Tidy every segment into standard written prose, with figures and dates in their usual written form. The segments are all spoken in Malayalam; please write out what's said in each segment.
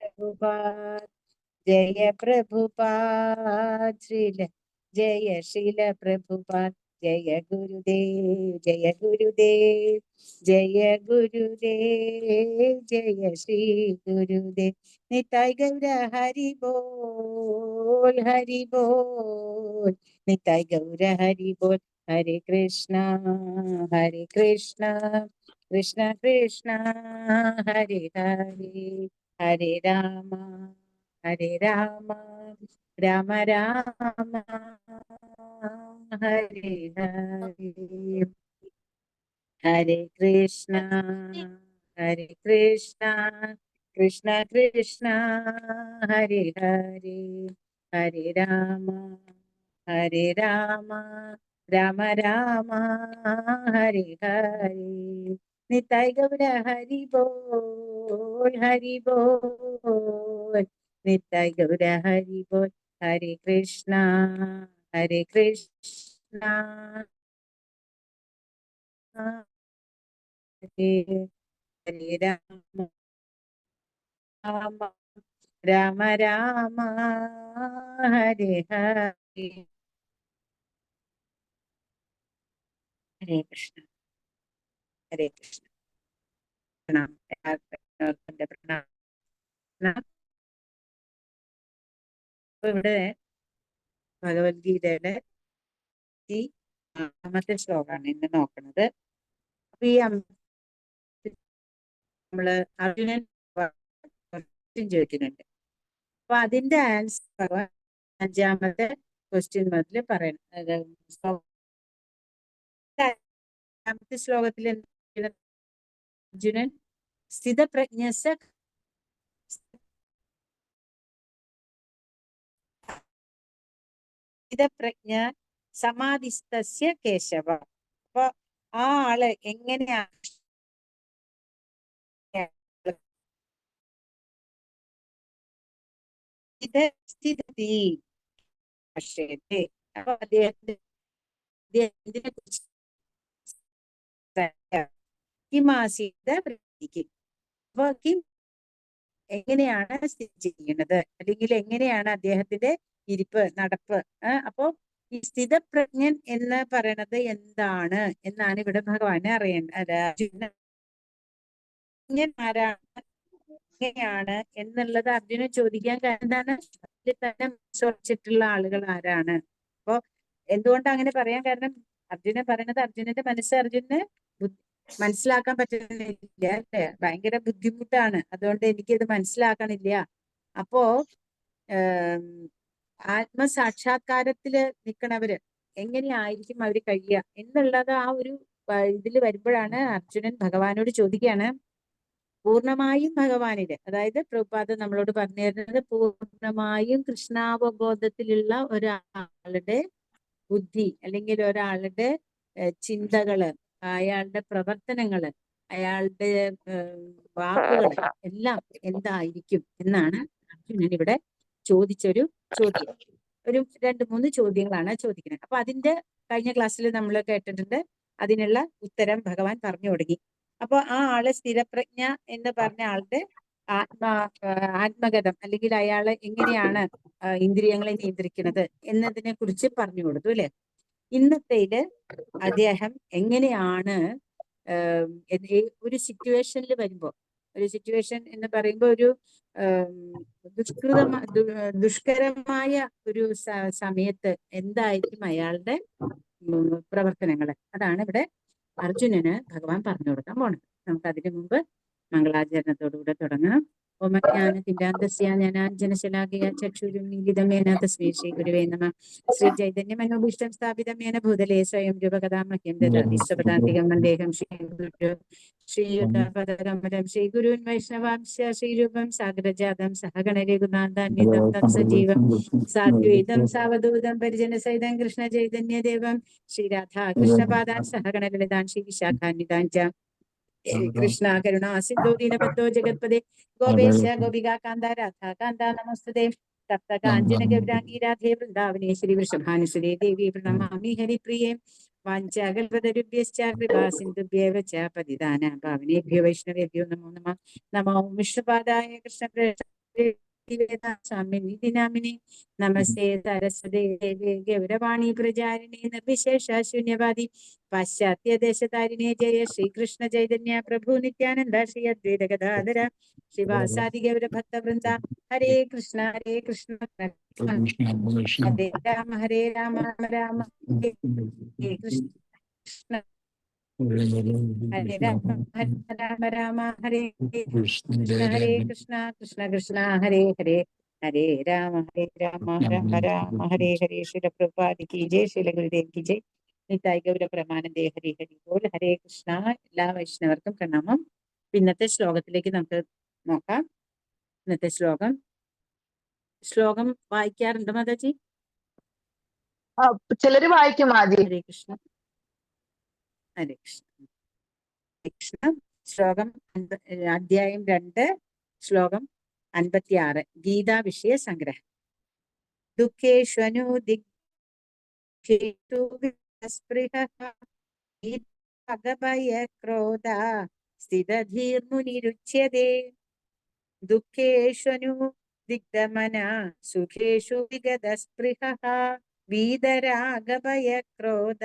प्रभुपाद जय प्रभुपाद जय श्रील प्रभुपाद जय गुरुदेव जय गुरुदेव जय गुरुदेव जय श्री गुरुदेव। निताय गौर हरि बोल निताय गौर हरि बोल। हरे कृष्णा कृष्ण कृष्ण हरे हरे हरे राम राम राम हरे हरे। हरे कृष्णा कृष्ण कृष्ण हरे हरे हरे राम राम राम हरे हरे। निताय गौर हरि बोल निताय गौर हरि बोल। हरे कृष्णा हरे हरे राम राम हरे हरे। हरे कृष्ण प्रणाम प्रणाम। അപ്പൊ ഇവിടെ ഭഗവത്ഗീതയുടെ ഈ 5ാമത്തെ ശ്ലോകമാണ് ഇന്ന് നോക്കുന്നത്. അപ്പൊ ഈ നമ്മള് അർജുനൻ ചോദിക്കുന്നുണ്ട്. അപ്പൊ അതിന്റെ ആൻസർ 5ാമത്തെ ക്വസ്റ്റ്യൻ മുതൽ പറയണം. 5ാമത്തെ ശ്ലോകത്തിൽ അർജുനൻ സ്ഥിതപ്രജ്ഞ സമാധിസ്ഥസ്യ കേശവ. അപ്പൊ ആ ആള് എങ്ങനെയാണ് സ്ഥിതി. അപ്പൊ അദ്ദേഹത്തിനെ കുറിച്ച് അപ്പൊ എങ്ങനെയാണ് സ്ഥിതി ചെയ്യുന്നത്, അല്ലെങ്കിൽ എങ്ങനെയാണ് അദ്ദേഹത്തിന്റെ ഇരിപ്പ് നടപ്പ്. അപ്പൊ ഈ സ്ഥിതപ്രജ്ഞൻ എന്ന് പറയണത് എന്താണ് എന്നാണ് ഇവിടെ ഭഗവാനെ അറിയേണ്ടത്. അർജുനൻ ആരാണ് എങ്ങനെയാണ് എന്നുള്ളത് അർജുനൻ ചോദിക്കാൻ കാരണം എന്താണ്? അതിൽ തന്നെ വിശ്വസിച്ചിട്ടുള്ള ആളുകൾ ആരാണ്. അപ്പൊ എന്തുകൊണ്ടാണ് അങ്ങനെ പറയാൻ കാരണം? അർജുനൻ പറയണത് അർജുനന്റെ മനസ്സ് അർജുനന് മനസ്സിലാക്കാൻ പറ്റുന്നില്ല അല്ലെ? ഭയങ്കര ബുദ്ധിമുട്ടാണ്. അതുകൊണ്ട് എനിക്കിത് മനസ്സിലാക്കണില്ല. അപ്പോ ആത്മസാക്ഷാത്കാരത്തില് നിൽക്കണവര് എങ്ങനെയായിരിക്കും അവര് കഴിയുക എന്നുള്ളത് ആ ഒരു ഇതില് വരുമ്പോഴാണ് അർജുനൻ ഭഗവാനോട് ചോദിക്കുകയാണ്. പൂർണ്ണമായും ഭഗവാനില്, അതായത് പ്രഭുപാദ നമ്മളോട് പറഞ്ഞു തരുന്നത്, പൂർണ്ണമായും കൃഷ്ണാവബോധത്തിലുള്ള ഒരാളുടെ ബുദ്ധി അല്ലെങ്കിൽ ഒരാളുടെ ചിന്തകള്, അയാളുടെ പ്രവർത്തനങ്ങള്, അയാളുടെ വാക്കുകൾ എല്ലാം എന്തായിരിക്കും എന്നാണ് അർജുനൻ ഇവിടെ ചോദിച്ചൊരു ചോദ്യം. ഒരു 2-3 ചോദ്യങ്ങളാണ് ചോദിക്കുന്നത്. അപ്പൊ അതിന്റെ കഴിഞ്ഞ ക്ലാസ്സിൽ നമ്മൾ കേട്ടിട്ടുണ്ട്. അതിനുള്ള ഉത്തരം ഭഗവാൻ പറഞ്ഞു തുടങ്ങി. അപ്പൊ ആ ആള് സ്ഥിരപ്രജ്ഞ എന്ന് പറഞ്ഞ ആളുടെ ആത്മഗതം അല്ലെങ്കിൽ അയാള് എങ്ങനെയാണ് ഇന്ദ്രിയങ്ങളെ നിയന്ത്രിക്കുന്നത് എന്നതിനെ കുറിച്ച് പറഞ്ഞു കൊടുത്തു അല്ലെ. ഇന്നത്തേല് അദ്ദേഹം എങ്ങനെയാണ് ഒരു സിറ്റുവേഷനിൽ വരുമ്പോ, ഒരു സിറ്റുവേഷൻ എന്ന് പറയുമ്പോൾ ഒരു ദുഷ്കരമായ ഒരു സമയത്ത് എന്തായിരിക്കും അയാളുടെ പ്രവർത്തനങ്ങൾ, അതാണ് ഇവിടെ അർജുനന് ഭഗവാൻ പറഞ്ഞു കൊടുക്കാൻ പോണത്. നമുക്ക് അതിനു മുമ്പ് മംഗളാചരണത്തോടുകൂടെ തുടങ്ങാം. ഓമജ്ഞാനതിമിരാന്ധസ്യ ചക്ഷുരുന്മീലിതമേന തസ്മൈ ശ്രീ ഗുരുവേ നമഃ. ശ്രീ ചൈതന്യ മനോഭീഷ്ടം സ്ഥാപിതമേന ഭൂതലേ സ്വയം രൂപകഥാ മഹ്യം ദദാതി സ്വപദാന്തികം വന്ദേഹം ശ്രീ ഗുരു ശ്രീയുതപദകമലം ശ്രീ ഗുരുൻ വൈഷ്ണവാംശ ശ്രീരൂപം സാഗരജാതം സഹഗണരഘുനാഥാന്വിതം തത്സജീവം സാദ്വൈതം സാവധൂതം പരിജന സഹിതം കൃഷ്ണ ചൈതന്യദേവം ശ്രീരാധാ കൃഷ്ണപാദാൻ സഹഗണലളിതാൻ ശ്രീ വിശാഖാന്വിതാൻ ച കൃഷ്ണ കരുണാ സിന്ധു ദീനബന്ധോ ജഗത്പദേ ഗോപേശ ഗോപികാ കാന്ത രാധാ കാന്ത നമസ്തുതേ തപ്ത കാഞ്ചന ഗൗരാംഗീ രാധേ വൃന്ദാവനേ ശ്രീ വൃഷഭാനുസുരേ ദേവി പ്രണമാമി ഹരിപ്രിയേ വാഞ്ചാകൽപതരുഭ്യശ്ച കൃപാസിന്ധുഭ്യേവ ച പതിതാനാം പാവനേഭ്യോ വൈഷ്ണവേഭ്യോ നമോ നമഃ. നമോ വിഷ്ണുപാദായ കൃഷ്ണപ്രേഷ്ഠാമിനി നാമിനി. നമസ്തേ സരസ്വതേ ദേവേ ഗൗരവാണി പ്രചാരിണി നിർവിശേഷ ശൂന്യവാദി പാശ്ചാത്യദേശതാരിണേ ജയ ശ്രീകൃഷ്ണ ചൈതന്യ പ്രഭു നിത്യാനന്ദ ശ്രീ അദ്വൈത ഗദാധര ശ്രീവാസാദി ഗൗരഭക്തവൃന്ദ. ഹരേ കൃഷ്ണ ഹരേ രാമ രാമ രാമ ഹരേ കൃഷ്ണ ഹരേ രാമ രാമ രാമ ഹരേ കൃഷ്ണ ഹരേ കൃഷ്ണ കൃഷ്ണ കൃഷ്ണ ഹരേ ഹരേ ഹരേ രാമ രാമ രാമ ഹരേ ഹരേ. ശ്രീല പ്രഭുപാദ് കി ജയ്, ശ്രീല ഗുരുദേവ് കി ജയ്. നിതായ് ഗൗര പ്രമാനന്ദേ ഹരി ഹരി ബോൽ. ഹരേ കൃഷ്ണ. എല്ലാ വൈഷ്ണവർക്കും പ്രണാമം. ഇന്നത്തെ ശ്ലോകത്തിലേക്ക് നമുക്ക് നോക്കാം. ഇന്നത്തെ ശ്ലോകം വായിക്കാറുണ്ട് മാതാജി? ചിലര് വായിക്കും ആദ്യം. ഹരേ കൃഷ്ണ ഹരേ കൃഷ്ണ കൃഷ്ണ. ശ്ലോകം അധ്യായം 2 ശ്ലോകം 56. ഗീതാ വിഷയ സംഗ്രഹം. ദുഃഖേഷു ക്രോധ സ്ഥിതധീർമുനിരുച്യതേ. ദുഃഖേഷു ദിഗ്ധമന സുഖേഷു വിഗതസ്പൃഹഃ വീതരാഗഭയക്രോധ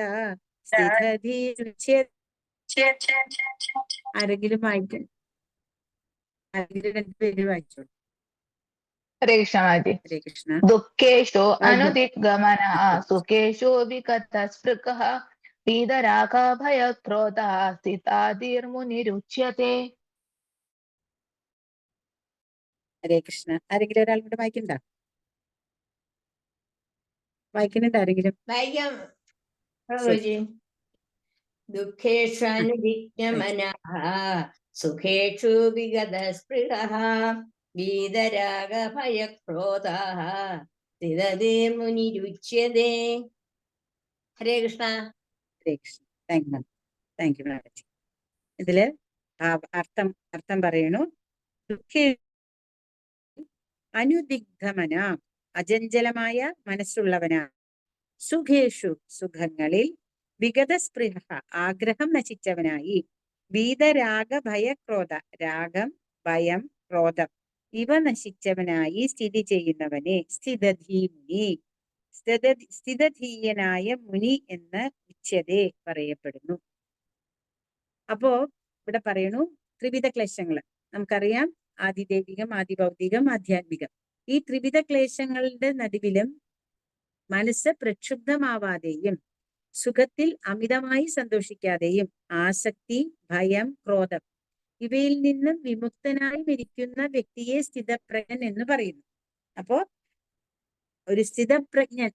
സ്ഥിതധീരുച്യതേ. ആരെങ്കിലും വായിക്കും? ആരെങ്കിലും 2 പേര് വായിച്ചോളൂ. ഹരേ കൃഷ്ണ മാജി. ഹരേ കൃഷ്ണ. ദുഃഖേഷു അനുദിഗ്ഗമന സുഖേഷു വിഗതസ്പൃഹഃ വീതരാഗഭയക്രോധ സ്ഥിതധീർമുനിരുച്യതേ. ഹരേ കൃഷ്ണ. ആരെങ്കിലും ഒരാൾ കൂടെ വായിക്കണ്ട? വായിക്കുന്നുണ്ട് ആരെങ്കിലും? വായിക്കാം. ശരി. ദുഃഖേഷു അനുദിഗ്ധമനഃ സുഖേഷു വിഗതസ്പൃഹഃ വീതരാഗഭയക്രോധാഃ സ്ഥിതധീർമുനിരുച്യതേ. Hare Krishna. Hare Krishna. Thank you madam. ഇതില് അർത്ഥം പറയണു. ദുഃഖേ അനുദിഗ്ധമന അചഞ്ചലമായ മനസ്സുള്ളവനാ. സുഖേഷു സുഖങ്ങളിൽ. വിഗതസ്പൃഹ ആഗ്രഹം നശിച്ചവനായി. വീതരാഗ ഭയക്രോധ രാഗം ഭയം ക്രോധം ഇവ നശിച്ചവനായി സ്ഥിതി ചെയ്യുന്നവനെ സ്ഥിതധീമുനി സ്ഥിതധീയനായ മുനി എന്ന് ഉച്യതേ പറയപ്പെടുന്നു. അപ്പോ ഇവിടെ പറയണു ത്രിവിധ ക്ലേശങ്ങള് നമുക്കറിയാം. ആദിദൈവികം, ആദിഭൗതികം, ആധ്യാത്മികം. ഈ ത്രിവിധ ക്ലേശങ്ങളുടെ നടുവിലും മനസ്സ് പ്രക്ഷുബ്ധമാവാതെയും സുഖത്തിൽ അമിതമായി സന്തോഷിക്കാതെയും ആസക്തി, ഭയം, ക്രോധം ഇവയിൽ നിന്നും വിമുക്തനായി മരിക്കുന്ന വ്യക്തിയെ സ്ഥിതപ്രജ്ഞൻ എന്ന് പറയുന്നു. അപ്പോ ഒരു സ്ഥിതപ്രജ്ഞൻ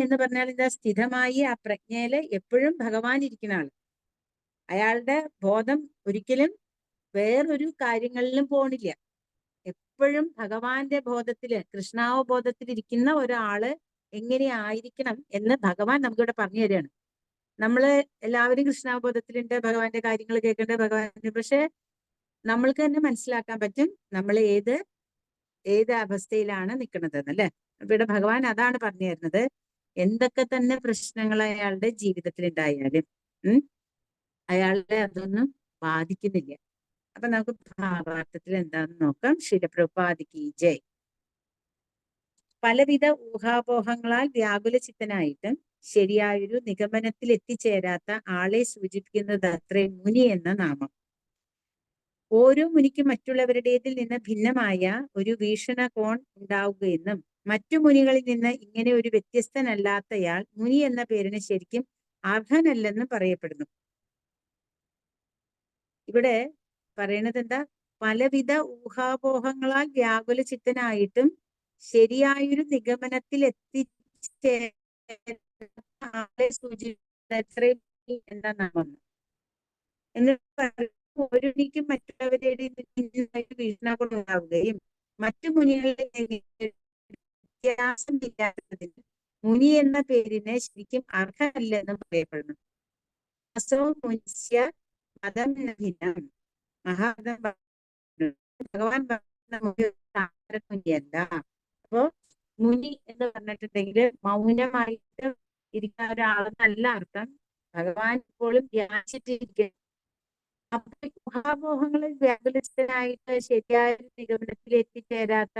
എന്ന് പറഞ്ഞാൽ എന്താ? സ്ഥിതമായി ആ പ്രജ്ഞയില് എപ്പോഴും ഭഗവാൻ ഇരിക്കുന്ന ആള്. അയാളുടെ ബോധം ഒരിക്കലും വേറൊരു കാര്യങ്ങളിലും പോണില്ല. എപ്പോഴും ഭഗവാന്റെ ബോധത്തില്, കൃഷ്ണാവബോധത്തിൽ ഇരിക്കുന്ന ഒരാള് എങ്ങനെയായിരിക്കണം എന്ന് ഭഗവാൻ നമുക്കിവിടെ പറഞ്ഞു തരികയാണ്. നമ്മള് എല്ലാവരും കൃഷ്ണാവബോധത്തിലുണ്ട്, ഭഗവാന്റെ കാര്യങ്ങൾ കേൾക്കേണ്ടത് ഭഗവാന്റെ. പക്ഷെ നമ്മൾക്ക് തന്നെ മനസ്സിലാക്കാൻ പറ്റും നമ്മൾ ഏത് അവസ്ഥയിലാണ് നിൽക്കുന്നത് എന്നല്ലേ. ഇവിടെ ഭഗവാൻ അതാണ് പറഞ്ഞു തരുന്നത്. എന്തൊക്കെ തന്നെ പ്രശ്നങ്ങൾ അയാളുടെ ജീവിതത്തിൽ ഉണ്ടായാലും അയാളുടെ അതൊന്നും ബാധിക്കുന്നില്ല. അപ്പൊ നമുക്ക് ഭാവാർത്ഥത്തിൽ എന്താണെന്ന് നോക്കാം. ശ്രീല പ്രഭുപാദ് കി ജയ്. പലവിധ ഊഹാപോഹങ്ങളാൽ വ്യാകുല ചിത്തനായിട്ടും ശരിയായൊരു നിഗമനത്തിൽ എത്തിച്ചേരാത്ത ആളെ സൂചിപ്പിക്കുന്നത് അത്രേ മുനി എന്ന നാമം. ഓരോ മുനിക്കും മറ്റുള്ളവരുടേതിൽ നിന്ന് ഭിന്നമായ ഒരു വീക്ഷണകോൺ ഉണ്ടാവുകയെന്നും മറ്റു മുനികളിൽ നിന്ന് ഇങ്ങനെ ഒരു വ്യത്യസ്തനല്ലാത്തയാൾ മുനി എന്ന പേരിന് ശരിക്കും അർഹനല്ലെന്നും പറയപ്പെടുന്നു. ഇവിടെ പറയണത് എന്താ? പലവിധ ഊഹാപോഹങ്ങളാൽ വ്യാകുല ചിത്തനായിട്ടും ശരിയായൊരു നിഗമനത്തിൽ ആളെ സൂചിപ്പിക്കുന്ന എന്താ നാമം എന്ന് ഓരോനിക്കും മറ്റുള്ളവരുടെ വീക്ഷണകോൺ ഉണ്ടാവുകയും മറ്റു മുനികളുടെ വ്യത്യാസമില്ലാത്തതിന് മുനി എന്ന പേരിന് ശരിക്കും അർഹമല്ലെന്നും പറയപ്പെടുന്നു. അസോ മുനിസ്യ മതം നഭിന്നം. മഹാമതം ഭഗവാൻ മുനിയല്ല. അപ്പോ മുനി എന്ന് പറഞ്ഞിട്ടുണ്ടെങ്കിൽ മൗനമായിട്ട് ഇരിക്കുന്ന ഒരാളെന്നല്ല അർത്ഥം. ഭഗവാൻ ഇപ്പോഴും ധ്യാനിച്ചിട്ടിരിക്കുക. അപ്പൊ ഊഹാപോഹങ്ങളിൽ വ്യാകുലസ്ഥനായിട്ട് ശരിയായ ഒരു നിഗമനത്തിൽ എത്തിച്ചേരാത്ത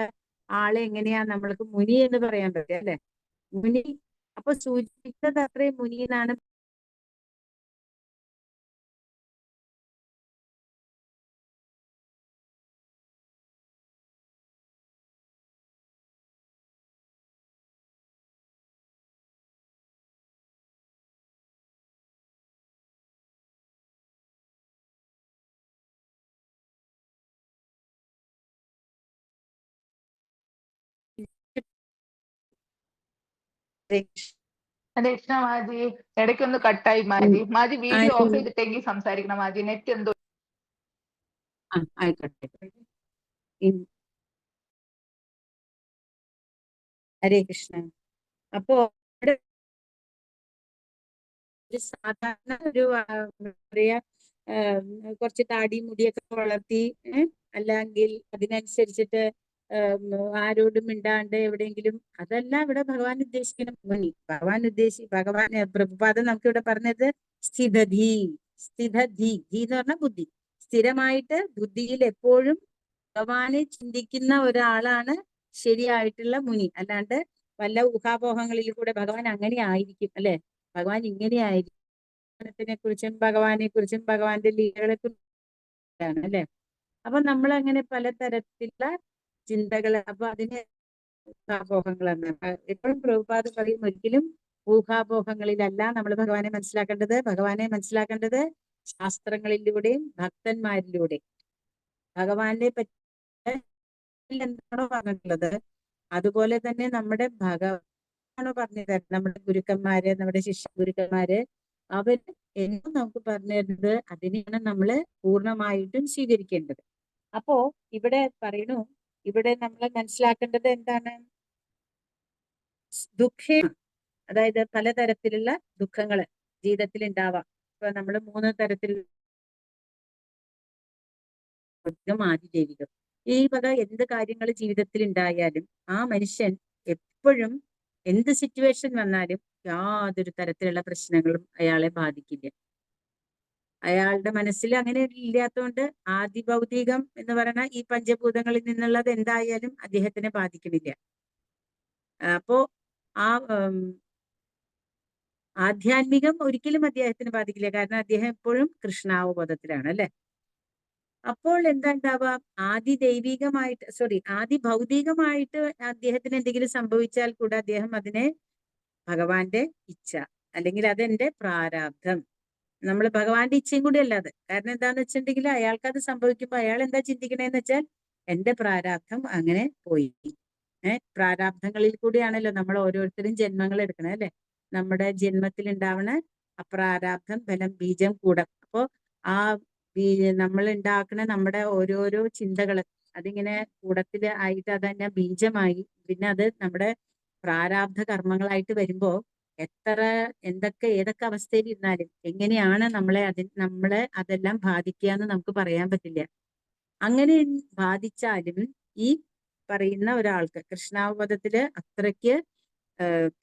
ആളെ എങ്ങനെയാ നമ്മൾക്ക് മുനി എന്ന് പറയാൻ പറ്റുക, അല്ലെ? മുനി അപ്പൊ സൂചിപ്പിച്ചത് അത്രയും മുനി എന്നാണ്. ഹരേ കൃഷ്ണ മാജി, ഇടയ്ക്കൊന്ന് കട്ടായി മാജി. മാജി വീഡിയോ ഓഫ് ചെയ്തിട്ടെങ്കിൽ സംസാരിക്കണം മാജി. നെറ്റ് എന്തോ. ആയിക്കോട്ടെ. ഹരേ കൃഷ്ണ. അപ്പോ ഒരു സാധാരണ ഒരു പറയാ കുറച്ച് താടി മുടിയൊക്കെ വളർത്തി അല്ലെങ്കിൽ അതിനനുസരിച്ചിട്ട് ആരോടും മിണ്ടാണ്ട് എവിടെയെങ്കിലും, അതല്ല ഇവിടെ ഭഗവാൻ ഉദ്ദേശിക്കുന്ന മുനി. ഭഗവാൻ പ്രഭുപാദം നമുക്ക് ഇവിടെ പറഞ്ഞത് സ്ഥിതധി. സ്ഥിതധി എന്ന് പറഞ്ഞാൽ ബുദ്ധി. സ്ഥിരമായിട്ട് ബുദ്ധിയിൽ എപ്പോഴും ഭഗവാനെ ചിന്തിക്കുന്ന ഒരാളാണ് ശരിയായിട്ടുള്ള മുനി. അല്ലാണ്ട് വല്ല ഊഹാപോഹങ്ങളിൽ കൂടെ ഭഗവാൻ അങ്ങനെ ആയിരിക്കും, അല്ലെ? ഭഗവാൻ ഇങ്ങനെ ആയിരിക്കും കുറിച്ചും ഭഗവാനെ കുറിച്ചും ഭഗവാന്റെ ലീലകളെ കുറിച്ചാണ്, അല്ലെ? അപ്പൊ നമ്മൾ അങ്ങനെ പലതരത്തിലുള്ള ചിന്തകൾ, അപ്പൊ അതിന് ഊഹാപോഹങ്ങളാണ്. എപ്പോഴും പ്രഭുപാദ് പറയും, ഒരിക്കലും ഊഹാപോഹങ്ങളിലല്ല നമ്മൾ ഭഗവാനെ മനസ്സിലാക്കേണ്ടത്. ഭഗവാനെ മനസ്സിലാക്കേണ്ടത് ശാസ്ത്രങ്ങളിലൂടെയും ഭക്തന്മാരിലൂടെയും. ഭഗവാനെ പറ്റി എന്താണോ പറഞ്ഞിട്ടുള്ളത് അതുപോലെ തന്നെ നമ്മുടെ ഭഗവാനാണോ പറഞ്ഞത്, നമ്മുടെ ഗുരുക്കന്മാര്, നമ്മുടെ ശിഷ്യ ഗുരുക്കന്മാര്, അവര് എന്നും നമുക്ക് പറഞ്ഞു തരുന്നത് അതിനെയാണ് നമ്മൾ പൂർണ്ണമായിട്ടും സ്വീകരിക്കേണ്ടത്. അപ്പോ ഇവിടെ പറയണു, ഇവിടെ നമ്മൾ മനസ്സിലാക്കേണ്ടത് എന്താണ്? ദുഃഖം, അതായത് പലതരത്തിലുള്ള ദുഃഖങ്ങള് ജീവിതത്തിൽ ഉണ്ടാവാം. ഇപ്പൊ നമ്മൾ 3 തരത്തിൽ, ആദിദൈവികം. ഈ വക എന്ത് കാര്യങ്ങൾ ജീവിതത്തിൽ ഉണ്ടായാലും ആ മനുഷ്യൻ എപ്പോഴും എന്ത് സിറ്റുവേഷൻ വന്നാലും യാതൊരു തരത്തിലുള്ള പ്രശ്നങ്ങളും അയാളെ ബാധിക്കില്ല. അയാളുടെ മനസ്സിൽ അങ്ങനെ ഇല്ലാത്തതുകൊണ്ട് ആദിഭൗതികം എന്ന് പറയുന്ന ഈ പഞ്ചഭൂതങ്ങളിൽ നിന്നുള്ളത് എന്തായാലും അദ്ദേഹത്തിനെ ബാധിക്കുന്നില്ല. അപ്പോ ആ ആധ്യാത്മികം ഒരിക്കലും അദ്ദേഹത്തിന് ബാധിക്കില്ല. കാരണം അദ്ദേഹം എപ്പോഴും കൃഷ്ണാവബോധത്തിലാണ്, അല്ലെ? അപ്പോൾ എന്താ ഉണ്ടാവാം? ആദി ഭൗതികമായിട്ട് അദ്ദേഹത്തിന് എന്തെങ്കിലും സംഭവിച്ചാൽ കൂടെ അദ്ദേഹം അതിനെ ഭഗവാന്റെ ഇച്ഛ, അല്ലെങ്കിൽ അതെന്റെ പ്രാരാബ്ധം, നമ്മൾ ഭഗവാന്റെ ഇച്ഛയും കൂടി അല്ലാതെ. കാരണം എന്താന്ന് വെച്ചിട്ടുണ്ടെങ്കിൽ അയാൾക്ക് അത് സംഭവിക്കുമ്പോൾ അയാൾ എന്താ ചിന്തിക്കണേന്ന് വെച്ചാൽ എന്റെ പ്രാരാബ്ധം അങ്ങനെ പോയി. പ്രാരാബ്ധങ്ങളിൽ കൂടിയാണല്ലോ നമ്മൾ ഓരോരുത്തരും ജന്മങ്ങൾ എടുക്കണേ, അല്ലെ? നമ്മുടെ ജന്മത്തിൽ ഉണ്ടാവണ അപ്രാരാബ്ധം ഫലം ബീജം കൂടം. അപ്പോ ആ നമ്മൾ ഉണ്ടാക്കുന്ന നമ്മുടെ ഓരോരോ ചിന്തകള് അതിങ്ങനെ കൂടത്തില് ആയിട്ട് അതന്നെ ബീജമായി, പിന്നെ അത് നമ്മുടെ പ്രാരാബ്ധ കർമ്മങ്ങളായിട്ട് വരുമ്പോ എത്ര ഏതൊക്കെ അവസ്ഥയിൽ ഇരുന്നാലും എങ്ങനെയാണ് നമ്മളെ അതെല്ലാം ബാധിക്കുക എന്ന് നമുക്ക് പറയാൻ പറ്റില്ല. അങ്ങനെ ബാധിച്ചാലും ഈ പറയുന്ന ഒരാൾക്ക്, കൃഷ്ണാവബോധത്തില് അത്രയ്ക്ക്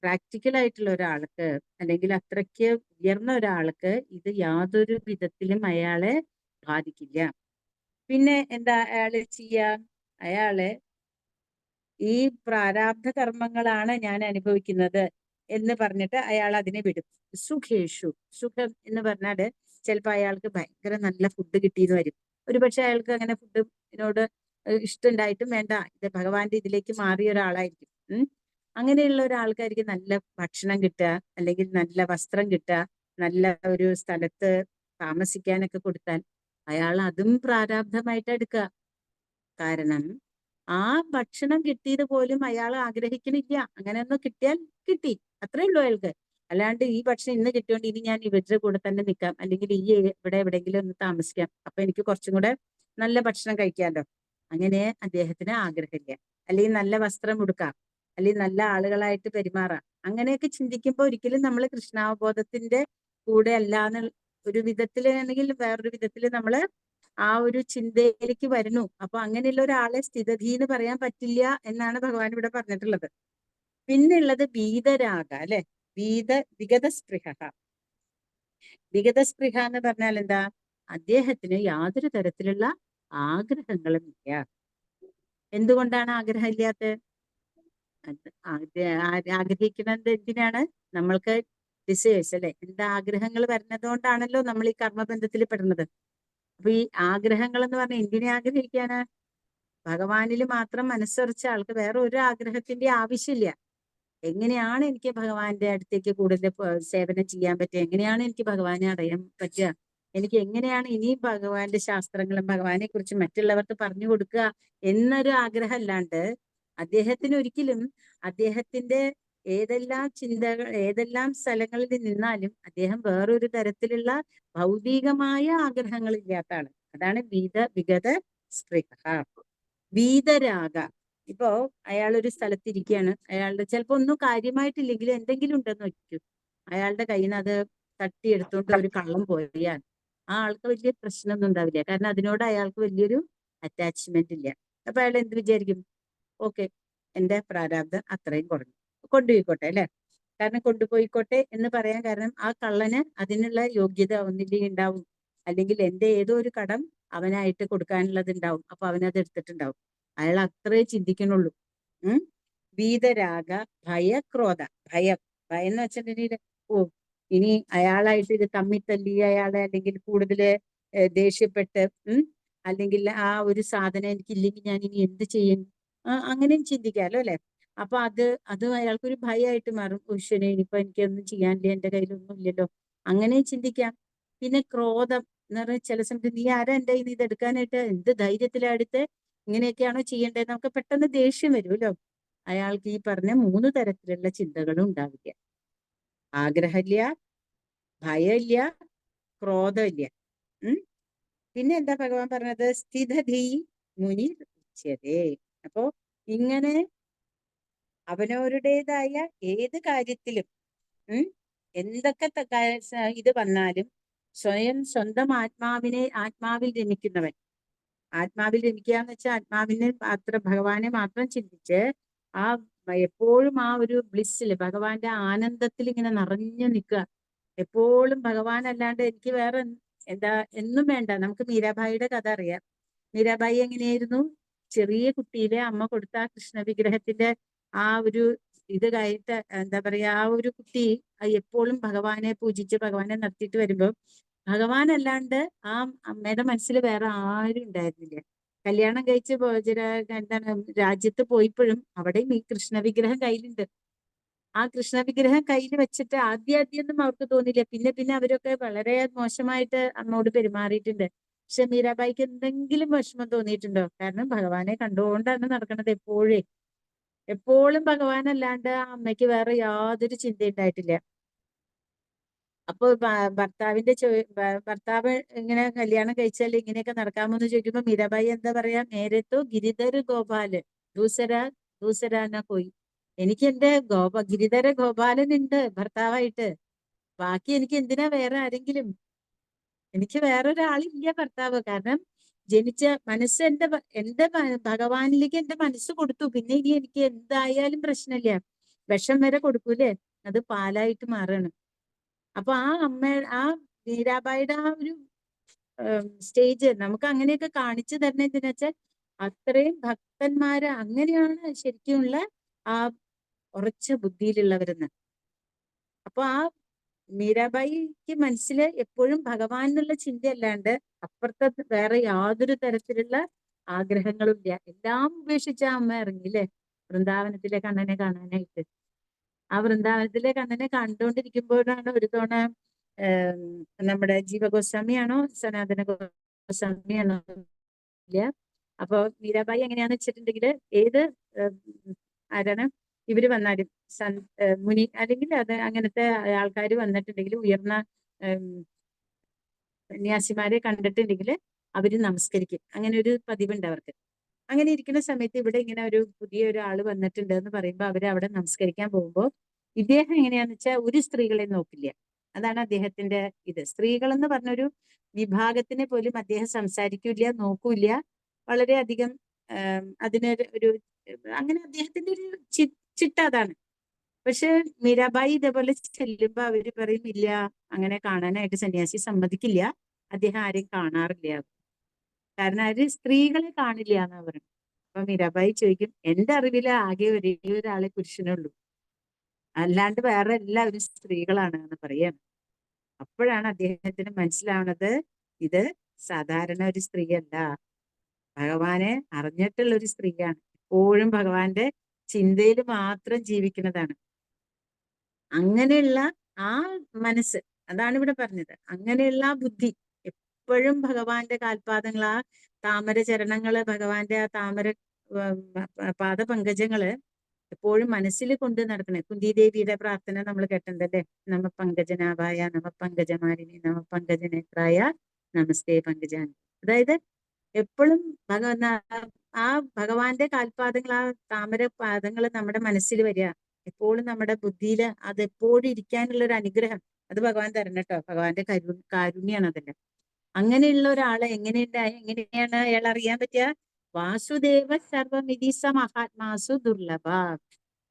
പ്രാക്ടിക്കൽ ആയിട്ടുള്ള ഒരാൾക്ക്, അല്ലെങ്കിൽ അത്രയ്ക്ക് ഉയർന്ന ഒരാൾക്ക് ഇത് യാതൊരു വിധത്തിലും അയാളെ ബാധിക്കില്ല. പിന്നെ എന്താ അയാള് ചെയ്യാം? അയാള് ഈ പ്രാരാബ്ധ കർമ്മങ്ങളാണ് ഞാൻ അനുഭവിക്കുന്നത് എന്ന് പറഞ്ഞിട്ട് അയാൾ അതിനെ വിടും. സുഖേഷു, സുഖം എന്ന് പറഞ്ഞാല് ചിലപ്പോ അയാൾക്ക് ഭയങ്കര നല്ല ഫുഡ് കിട്ടിയെന്ന് വരും. ഒരുപക്ഷെ അയാൾക്ക് അങ്ങനെ ഫുഡിനോട് ഇഷ്ടമുണ്ടായിട്ടും വേണ്ട, ഇത് ഭഗവാന്റെ ഇതിലേക്ക് മാറിയ ഒരാളായിരിക്കും. അങ്ങനെയുള്ള ഒരാൾക്കായിരിക്കും നല്ല ഭക്ഷണം കിട്ടുക, അല്ലെങ്കിൽ നല്ല വസ്ത്രം കിട്ടുക, നല്ല ഒരു സ്ഥലത്ത് താമസിക്കാനൊക്കെ കൊടുത്താൽ അയാൾ അതും പ്രാരാബ്ധമായിട്ട് എടുക്കുക. കാരണം ആ ഭക്ഷണം കിട്ടിയത് പോലും അയാൾ ആഗ്രഹിക്കണില്ല. അങ്ങനെ ഒന്ന് കിട്ടിയാൽ കിട്ടി, അത്രേ ഉള്ളൂ അയാൾക്ക്. അല്ലാണ്ട് ഈ ഭക്ഷണം ഇന്ന് കിട്ടിയോണ്ട് ഇനി ഞാൻ ഇവരുടെ കൂടെ തന്നെ നിൽക്കാം, അല്ലെങ്കിൽ ഇവിടെ എവിടെയെങ്കിലും ഒന്ന് താമസിക്കാം, അപ്പൊ എനിക്ക് കുറച്ചും കൂടെ നല്ല ഭക്ഷണം കഴിക്കാമല്ലോ, അങ്ങനെ അദ്ദേഹത്തിന് ആഗ്രഹമില്ല. അല്ലെങ്കിൽ നല്ല വസ്ത്രം ഉടുക്കാം, അല്ലെങ്കിൽ നല്ല ആളുകളായിട്ട് പെരുമാറാം. അങ്ങനെയൊക്കെ ചിന്തിക്കുമ്പോൾ ഒരിക്കലും നമ്മൾ കൃഷ്ണാവബോധത്തിന്റെ കൂടെ അല്ലാന്ന് ഒരു വിധത്തില് അല്ലെങ്കിൽ വേറൊരു വിധത്തില് നമ്മള് ആ ഒരു ചിന്തയിലേക്ക് വരുന്നു. അപ്പൊ അങ്ങനെയുള്ള ഒരാളെ സ്ഥിതധി എന്ന് പറയാൻ പറ്റില്ല എന്നാണ് ഭഗവാൻ ഇവിടെ പറഞ്ഞിട്ടുള്ളത്. പിന്നെ ഉള്ളത് ഭീതരാഗ, അല്ലെ? വിഗതസ്പൃഹ. വിഗതസ്പൃഹ എന്ന് പറഞ്ഞാൽ എന്താ? അദ്ദേഹത്തിന് യാതൊരു തരത്തിലുള്ള ആഗ്രഹങ്ങളും ഇല്ല. എന്തുകൊണ്ടാണ് ആഗ്രഹം ഇല്ലാത്തത്? ആഗ്രഹിക്കുന്നത് എന്തിനാണ്? നമ്മൾക്ക് ഡിസയേഴ്സ് അല്ലെ, എന്താ ആഗ്രഹങ്ങൾ വരുന്നത് കൊണ്ടാണല്ലോ നമ്മൾ ഈ കർമ്മബന്ധത്തിൽ പെടുന്നത്. അപ്പൊ ഈ ആഗ്രഹങ്ങൾ എന്ന് പറഞ്ഞാൽ എന്തിനെ ആഗ്രഹിക്കാന്? ഭഗവാനിൽ മാത്രം മനസ്സുറച്ച ആൾക്ക് വേറെ ഒരു ആഗ്രഹത്തിന്റെ ആവശ്യമില്ല. എങ്ങനെയാണ് എനിക്ക് ഭഗവാന്റെ അടുത്തേക്ക് കൂടുതൽ സേവനം ചെയ്യാൻ പറ്റുക? എങ്ങനെയാണ് എനിക്ക് ഭഗവാനെ അറിയാൻ പറ്റുക? എനിക്ക് എങ്ങനെയാണ് ഇനിയും ഭഗവാന്റെ ശാസ്ത്രങ്ങളും ഭഗവാനെ കുറിച്ച് മറ്റുള്ളവർക്ക് പറഞ്ഞു കൊടുക്കുക എന്നൊരു ആഗ്രഹം അല്ലാണ്ട് അദ്ദേഹത്തിന് ഒരിക്കലും അദ്ദേഹത്തിന്റെ ഏതെല്ലാം ചിന്തകൾ, ഏതെല്ലാം സ്ഥലങ്ങളിൽ നിന്നാലും അദ്ദേഹം വേറൊരു തരത്തിലുള്ള ഭൗതികമായ ആഗ്രഹങ്ങൾ ഇല്ലാത്ത ആള്. അതാണ് വിഗത സ്പൃഹ. വീതരാഗ. ഇപ്പോ അയാൾ ഒരു സ്ഥലത്തിരിക്കുകയാണ്, അയാളുടെ ചിലപ്പോ ഒന്നും കാര്യമായിട്ടില്ലെങ്കിലും എന്തെങ്കിലും ഉണ്ടെന്ന് വെക്കും, അയാളുടെ കയ്യിൽ നിന്ന് അത് തട്ടിയെടുത്തോണ്ട് ഒരു കള്ളം പോയാൽ ആ ആൾക്ക് വലിയ പ്രശ്നമൊന്നും ഉണ്ടാവില്ല. കാരണം അതിനോട് അയാൾക്ക് വലിയൊരു അറ്റാച്ച്മെന്റ് ഇല്ല. അപ്പൊ അയാൾ എന്ത് വിചാരിക്കും? ഓക്കെ, എന്റെ പ്രാരാബ്ധം അത്രയും കുറഞ്ഞു, കൊണ്ടുപോയിക്കോട്ടെ അല്ലെ. കാരണം കൊണ്ടുപോയിക്കോട്ടെ എന്ന് പറയാൻ കാരണം ആ കള്ളന് അതിനുള്ള യോഗ്യത ഒന്നില്ലെങ്കിൽ ഉണ്ടാവും, അല്ലെങ്കിൽ എന്റെ ഏതോ ഒരു കടം അവനായിട്ട് കൊടുക്കാനുള്ളത് ഉണ്ടാവും, അപ്പൊ അവനത് എടുത്തിട്ടുണ്ടാവും. അയാൾ അത്രേ ചിന്തിക്കണുള്ളൂ. വീതരാഗ ഭയക്രോധ. ഭയം എന്ന് വെച്ചിട്ടുണ്ടെങ്കിൽ ഇനി അയാളായിട്ട് ഇത് തമ്മിത്തല്ലി അയാളെ അല്ലെങ്കിൽ കൂടുതൽ ദേഷ്യപ്പെട്ട് അല്ലെങ്കിൽ ആ ഒരു സാധനം എനിക്കില്ലെങ്കിൽ ഞാൻ ഇനി എന്ത് ചെയ്യും, അങ്ങനെയും ചിന്തിക്കാമല്ലോ അല്ലെ. അപ്പൊ അത് അയാൾക്കൊരു ഭയമായിട്ട് മാറും. ഈശ്വരനെ, ഇനിയിപ്പോ എനിക്കൊന്നും ചെയ്യാനില്ല, എന്റെ കയ്യിലൊന്നും ഇല്ലല്ലോ, അങ്ങനെയും ചിന്തിക്കാം. പിന്നെ ക്രോധം എന്ന് പറഞ്ഞാൽ ചില സമയത്ത് നീ ആരാ എന്റെ കയ്യിൽ നിന്ന് ഇത് എടുക്കാനായിട്ട്, എന്ത് ധൈര്യത്തിലടുത്ത് ഇങ്ങനെയൊക്കെയാണോ ചെയ്യേണ്ടത്, നമുക്ക് പെട്ടെന്ന് ദേഷ്യം വരുമല്ലോ. അയാൾക്ക് ഈ പറഞ്ഞ 3 തരത്തിലുള്ള ചിന്തകളും ഉണ്ടാവില്ല. ആഗ്രഹമില്ല, ഭയമില്ല, ക്രോധമില്ല. പിന്നെ എന്താ ഭഗവാൻ പറഞ്ഞത്? സ്ഥിതധീ മുനി ഉച്യതേ. അപ്പോ ഇങ്ങനെ അവനവരുടേതായ ഏത് കാര്യത്തിലും എന്തൊക്കെ ഇത് വന്നാലും സ്വന്തം ആത്മാവിൽ രമിക്കുന്നവൻ. ആത്മാവിൽ രമിക്കുക എന്ന് വെച്ചാൽ ആത്മാവിനെ മാത്രം, ഭഗവാനെ മാത്രം ചിന്തിച്ച് ആ എപ്പോഴും ആ ഒരു ബ്ലിസ്സില്, ഭഗവാന്റെ ആനന്ദത്തിൽ ഇങ്ങനെ നിറഞ്ഞു നിൽക്കുക. എപ്പോഴും ഭഗവാൻ അല്ലാണ്ട് എനിക്ക് വേറെ എന്താ എന്നും വേണ്ട. നമുക്ക് മീരാഭായിയുടെ കഥ അറിയാം. മീരാഭായി എങ്ങനെയായിരുന്നു? ചെറിയ കുട്ടിയിലെ അമ്മ കൊടുത്ത ആ കൃഷ്ണ വിഗ്രഹത്തിന്റെ ആ ഒരു ഇത് കഴിഞ്ഞിട്ട് എന്താ പറയാ, ആ ഒരു കുട്ടി എപ്പോഴും ഭഗവാനെ പൂജിച്ച് ഭഗവാനെ നടത്തിയിട്ട് വരുമ്പോ ഭഗവാൻ അല്ലാണ്ട് ആ അമ്മയുടെ മനസ്സിൽ വേറെ ആരും ഉണ്ടായിരുന്നില്ല. കല്യാണം കഴിച്ച് എന്താണ് രാജ്യത്ത് പോയപ്പോഴും അവിടെയും ഈ കൃഷ്ണ വിഗ്രഹം കയ്യിലുണ്ട്. ആ കൃഷ്ണ വിഗ്രഹം കയ്യിൽ വെച്ചിട്ട് ആദ്യമൊന്നും അവർക്ക് തോന്നില്ല. പിന്നെ അവരൊക്കെ വളരെ മോശമായിട്ട് അമ്മോട് പെരുമാറിയിട്ടുണ്ട്. പക്ഷെ മീരാബായിക്ക് എന്തെങ്കിലും വിഷമം തോന്നിയിട്ടുണ്ടോ? കാരണം ഭഗവാനെ കണ്ടുകൊണ്ടാണ് നടക്കുന്നത് എപ്പോഴും ഭഗവാൻ അല്ലാണ്ട് ആ അമ്മയ്ക്ക് വേറെ യാതൊരു ചിന്ത ഉണ്ടായിട്ടില്ല. അപ്പൊ ഭർത്താവ് ഇങ്ങനെ കല്യാണം കഴിച്ചാൽ ഇങ്ങനെയൊക്കെ നടക്കാമോ എന്ന് ചോദിക്കുമ്പോ മീരാബായി എന്താ പറയാ? നേരത്തോ ഗിരിധർ ഗോപാല് ദൂസരാന പോയി. എനിക്ക് എന്റെ ഗിരിധര ഗോപാലൻ ഉണ്ട് ഭർത്താവായിട്ട്, ബാക്കി എനിക്ക് എന്തിനാ വേറെ ആരെങ്കിലും? എനിക്ക് വേറൊരാളില്ല ഭർത്താവ്. കാരണം ജനിച്ച മനസ്സ് എന്റെ ഭഗവാനിലേക്ക് എന്റെ മനസ്സ് കൊടുത്തു. പിന്നെ ഇനി എനിക്ക് എന്തായാലും പ്രശ്നമില്ല. വിഷം വരെ കൊടുക്കൂലേ, അത് പാലായിട്ട് മാറാണ്. അപ്പൊ ആ മീരാബായിയുടെ ആ ഒരു സ്റ്റേജ് നമുക്ക് അങ്ങനെയൊക്കെ കാണിച്ചു തരണ എന്തിനാ വെച്ചാൽ അത്രയും ഭക്തന്മാര് അങ്ങനെയാണ് ശരിക്കുമുള്ള ആ ഉറച്ച ബുദ്ധിയിലുള്ളവരെന്ന്. അപ്പൊ ആ മീരാബായിക്ക് മനസ്സില് എപ്പോഴും ഭഗവാൻ എന്നുള്ള ചിന്തയല്ലാണ്ട് അപ്പുറത്തെ വേറെ യാതൊരു തരത്തിലുള്ള ആഗ്രഹങ്ങളും ഇല്ല. എല്ലാം ഉപേക്ഷിച്ച അമ്മ ഇറങ്ങിയില്ലേ വൃന്ദാവനത്തിലെ കണ്ണനെ കാണാനായിട്ട്. ആ വൃന്ദാവനത്തിലെ കണ്ണനെ കണ്ടുകൊണ്ടിരിക്കുമ്പോഴാണ് ഒരു തവണ നമ്മുടെ ജീവഗോസ്വാമിയാണോ സനാതന ഗോസ്വാമിയാണോ ഇല്ല, അപ്പൊ മീരാബായി എങ്ങനെയാന്ന് വെച്ചിട്ടുണ്ടെങ്കിൽ ആരാണ് ഇവര് വന്നാലും മുനി അല്ലെങ്കിൽ അത് അങ്ങനത്തെ ആൾക്കാർ വന്നിട്ടുണ്ടെങ്കിൽ, ഉയർന്ന സന്യാസിമാരെ കണ്ടിട്ടുണ്ടെങ്കിൽ അവര് നമസ്കരിക്കും. അങ്ങനെ ഒരു പതിവുണ്ട് അവർക്ക്. അങ്ങനെ ഇരിക്കുന്ന സമയത്ത് ഇവിടെ ഇങ്ങനെ ഒരു പുതിയ ഒരാൾ വന്നിട്ടുണ്ട് എന്ന് പറയുമ്പോൾ അവര് അവിടെ നമസ്കരിക്കാൻ പോകുമ്പോൾ ഇദ്ദേഹം എങ്ങനെയാന്ന് വെച്ചാൽ ഒരു സ്ത്രീകളെ നോക്കില്ല. അതാണ് അദ്ദേഹത്തിന്റെ ഇത്. സ്ത്രീകൾ എന്ന് പറഞ്ഞൊരു വിഭാഗത്തിനെ പോലും അദ്ദേഹം സംസാരിക്കൂല, നോക്കൂല. വളരെയധികം അതിനൊരു അങ്ങനെ അദ്ദേഹത്തിന്റെ ഒരു ചിട്ട അതാണ്. പക്ഷെ മീരാബായി ഇതേപോലെ ചെല്ലുമ്പോ അവര് പറയും ഇല്ല, അങ്ങനെ കാണാനായിട്ട് സന്യാസി സമ്മതിക്കില്ല, അദ്ദേഹം ആരെയും കാണാറില്ല. കാരണം അവര് സ്ത്രീകളെ കാണില്ല എന്നാ പറയുന്നത്. അപ്പൊ മീരാബായി ചോദിക്കും, എന്റെ അറിവില് ആകെ ഒരേ ഒരാളെ പുരുഷനുള്ളൂ, അല്ലാണ്ട് വേറെ എല്ലാവരും സ്ത്രീകളാണ് എന്ന് പറയാണ്. അപ്പോഴാണ് അദ്ദേഹത്തിന് മനസ്സിലാവുന്നത് ഇത് സാധാരണ ഒരു സ്ത്രീയല്ല, ഭഗവാനെ അറിഞ്ഞിട്ടുള്ള ഒരു സ്ത്രീയാണ്, എപ്പോഴും ഭഗവാന്റെ ചിന്തയിൽ മാത്രം ജീവിക്കുന്നതാണ്. അങ്ങനെയുള്ള ആ മനസ്സ്, അതാണ് ഇവിടെ പറഞ്ഞത്, അങ്ങനെയുള്ള ആ ബുദ്ധി, എപ്പോഴും ഭഗവാന്റെ കാൽപാദങ്ങൾ, ആ താമര ചരണങ്ങള്, ഭഗവാന്റെ ആ താമര പാദപങ്കജങ്ങള് എപ്പോഴും മനസ്സിൽ കൊണ്ട് നടക്കണേ. കുന്തിദേവിയുടെ പ്രാർത്ഥന നമ്മൾ കേട്ടിട്ടുണ്ടല്ലേ, നമ പങ്കജനാഭായ, നമ പങ്കജമാലിനി, നമ പങ്കജനേത്രായ, നമസ്തേ പങ്കജാനി. അതായത് എപ്പോഴും ആ ഭഗവാന്റെ കാൽപാദങ്ങൾ, ആ താമര പാദങ്ങൾ നമ്മുടെ മനസ്സിൽ വരിക, എപ്പോഴും നമ്മുടെ ബുദ്ധിയിൽ അതെപ്പോഴും ഇരിക്കാനുള്ള ഒരു അനുഗ്രഹം അത് ഭഗവാൻ തരണം കേട്ടോ. ഭഗവാന്റെ കാരുണ്യാണ് അതന്നെ. അങ്ങനെയുള്ള ഒരാളെ എങ്ങനെയാണ് അയാൾ അറിയാൻ പറ്റുക? വാസുദേവ സർവമിതി സ മഹാത്മാസു ദുർലഭ.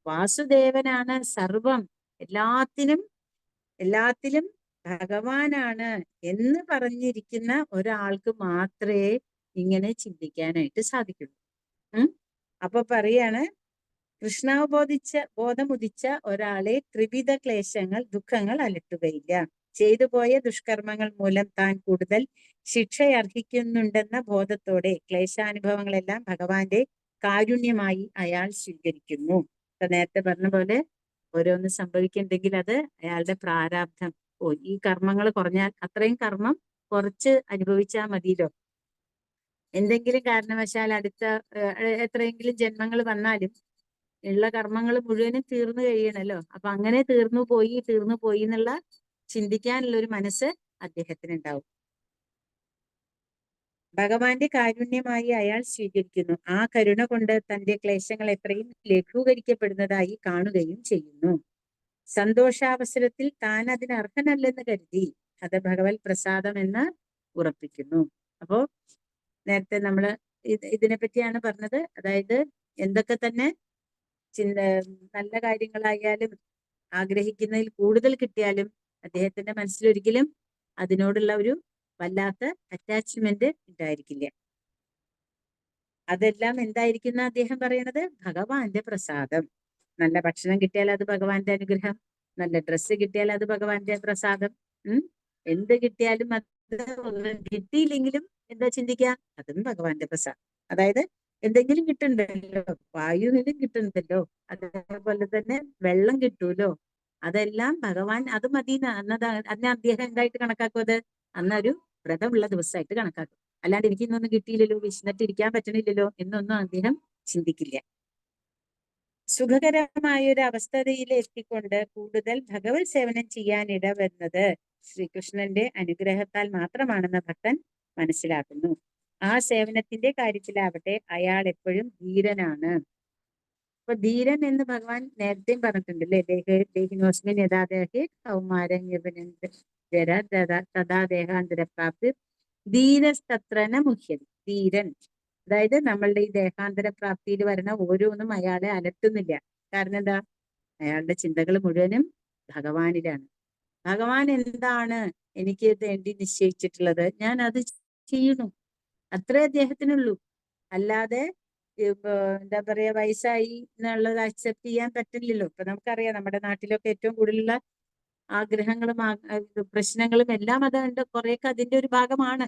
വാസുദേവനാണ് സർവം, എല്ലാത്തിലും ഭഗവാനാണ് എന്ന് പറഞ്ഞിരിക്കുന്ന ഒരാൾക്ക് മാത്രമേ ഇങ്ങനെ ചിന്തിക്കാനായിട്ട് സാധിക്കുള്ളൂ. അപ്പൊ പറയാണ്, ബോധമുദിച്ച ഒരാളെ ത്രിവിധ ക്ലേശങ്ങൾ, ദുഃഖങ്ങൾ അലട്ടുകയില്ല. ചെയ്തു പോയ ദുഷ്കർമ്മങ്ങൾ മൂലം താൻ കൂടുതൽ ശിക്ഷ അർഹിക്കുന്നുണ്ടെന്ന ബോധത്തോടെ ക്ലേശാനുഭവങ്ങളെല്ലാം ഭഗവാന്റെ കാരുണ്യമായി അയാൾ സ്വീകരിക്കുന്നു. ഇപ്പൊ നേരത്തെ പറഞ്ഞ പോലെ ഓരോന്ന് സംഭവിക്കുന്നുണ്ടെങ്കിൽ അത് അയാളുടെ പ്രാരാബ്ധം. ഈ കർമ്മങ്ങൾ കുറഞ്ഞാൽ അത്രയും കർമ്മം കുറച്ച് അനുഭവിച്ചാൽ മതിയല്ലോ. എന്തെങ്കിലും കാരണവശാൽ അടുത്ത എത്രയെങ്കിലും ജന്മങ്ങൾ വന്നാലും ഉള്ള കർമ്മങ്ങൾ മുഴുവനും തീർന്നു കഴിയണല്ലോ. അപ്പൊ അങ്ങനെ തീർന്നു പോയി എന്നുള്ള ചിന്തിക്കാനുള്ള ഒരു മനസ്സ് അദ്ദേഹത്തിന് ഉണ്ടാവും. ഭഗവാന്റെ കാരുണ്യമായി അയാൾ സ്വീകരിക്കുന്നു. ആ കരുണ കൊണ്ട് തന്റെ ക്ലേശങ്ങൾ എത്രയും ലഘൂകരിക്കപ്പെടുന്നതായി കാണുകയും ചെയ്യുന്നു. സന്തോഷാവസരത്തിൽ താൻ അതിന് അർഹനല്ലെന്ന് കരുതി അത് ഭഗവത് പ്രസാദം എന്ന് ഉറപ്പിക്കുന്നു. അപ്പോ നേരത്തെ നമ്മള് ഇതിനെ പറ്റിയാണ് പറഞ്ഞത്. അതായത് എന്തൊക്കെ തന്നെ നല്ല കാര്യങ്ങളായാലും ആഗ്രഹിക്കുന്നതിൽ കൂടുതൽ കിട്ടിയാലും അദ്ദേഹത്തിന്റെ മനസ്സിലൊരിക്കലും അതിനോടുള്ള ഒരു വല്ലാത്ത അറ്റാച്ച്മെന്റ് ഉണ്ടായിരിക്കില്ല. അതെല്ലാം എന്തായിരിക്കുന്ന അദ്ദേഹം പറയണത്? ഭഗവാന്റെ പ്രസാദം. നല്ല ഭക്ഷണം കിട്ടിയാൽ അത് ഭഗവാന്റെ അനുഗ്രഹം, നല്ല ഡ്രസ്സ് കിട്ടിയാൽ അത് ഭഗവാന്റെ പ്രസാദം. എന്ത് കിട്ടിയാലും അത് കിട്ടിയില്ലെങ്കിലും എന്താ ചിന്തിക്കുക? അതും ഭഗവാന്റെ പ്രസാദം. അതായത് എന്തെങ്കിലും കിട്ടുന്നുണ്ടല്ലോ, വായുവിലും കിട്ടുന്നുണ്ടല്ലോ, അതേപോലെ തന്നെ വെള്ളം കിട്ടൂലോ, അതെല്ലാം ഭഗവാൻ അത് മതി അതിനെ അദ്ദേഹം എന്തായിട്ട് കണക്കാക്കും? അത് അന്നൊരു വ്രതമുള്ള ദിവസമായിട്ട് കണക്കാക്കും. അല്ലാണ്ട് എനിക്ക് ഇന്നൊന്നും കിട്ടിയില്ലല്ലോ, വിശന്നിട്ട് ഇരിക്കാൻ പറ്റണില്ലല്ലോ എന്നൊന്നും അദ്ദേഹം ചിന്തിക്കില്ല. സുഖകരമായ ഒരു അവസ്ഥയിൽ എത്തിക്കൊണ്ട് കൂടുതൽ ഭഗവത് സേവനം ചെയ്യാൻ ഇടവരുന്നത് ശ്രീകൃഷ്ണന്റെ അനുഗ്രഹത്താൽ മാത്രമാണെന്ന് ഭക്തൻ മനസ്സിലാക്കുന്നു. ആ സേവനത്തിന്റെ കാര്യത്തിലാവട്ടെ അയാൾ എപ്പോഴും ധീരനാണ്. അപ്പൊ ധീരൻ എന്ന് ഭഗവാൻ നേരത്തെയും പറഞ്ഞിട്ടുണ്ടല്ലേ, ദേഹിനോസ്മിൻ യഥാദേഹി കൗമാരം തഥാ ദേഹാന്തരപ്രാപ്തി ധീരസ്തത്രന മുഹ്യതി. ധീരൻ അതായത് നമ്മളുടെ ഈ ദേഹാന്തര പ്രാപ്തിയിൽ വരുന്ന ഓരോന്നും അയാളെ അലട്ടുന്നില്ല. കാരണം എന്താ? അയാളുടെ ചിന്തകൾ മുഴുവനും ഭഗവാനിലാണ്. ഭഗവാൻ എന്താണ് എനിക്ക് വേണ്ടി നിശ്ചയിച്ചിട്ടുള്ളത്, ഞാൻ അത് ചെയ്യുന്നു, അത്രേ അദ്ദേഹത്തിനുള്ളൂ. അല്ലാതെ എന്താ പറയാ, വയസ്സായി എന്നുള്ളത് അക്സെപ്റ്റ് ചെയ്യാൻ പറ്റില്ലല്ലോ. ഇപ്പൊ നമുക്കറിയാം നമ്മുടെ നാട്ടിലൊക്കെ ഏറ്റവും കൂടുതലുള്ള ആഗ്രഹങ്ങളും പ്രശ്നങ്ങളും എല്ലാം അതുണ്ട്, കുറെയൊക്കെ അതിന്റെ ഒരു ഭാഗമാണ്.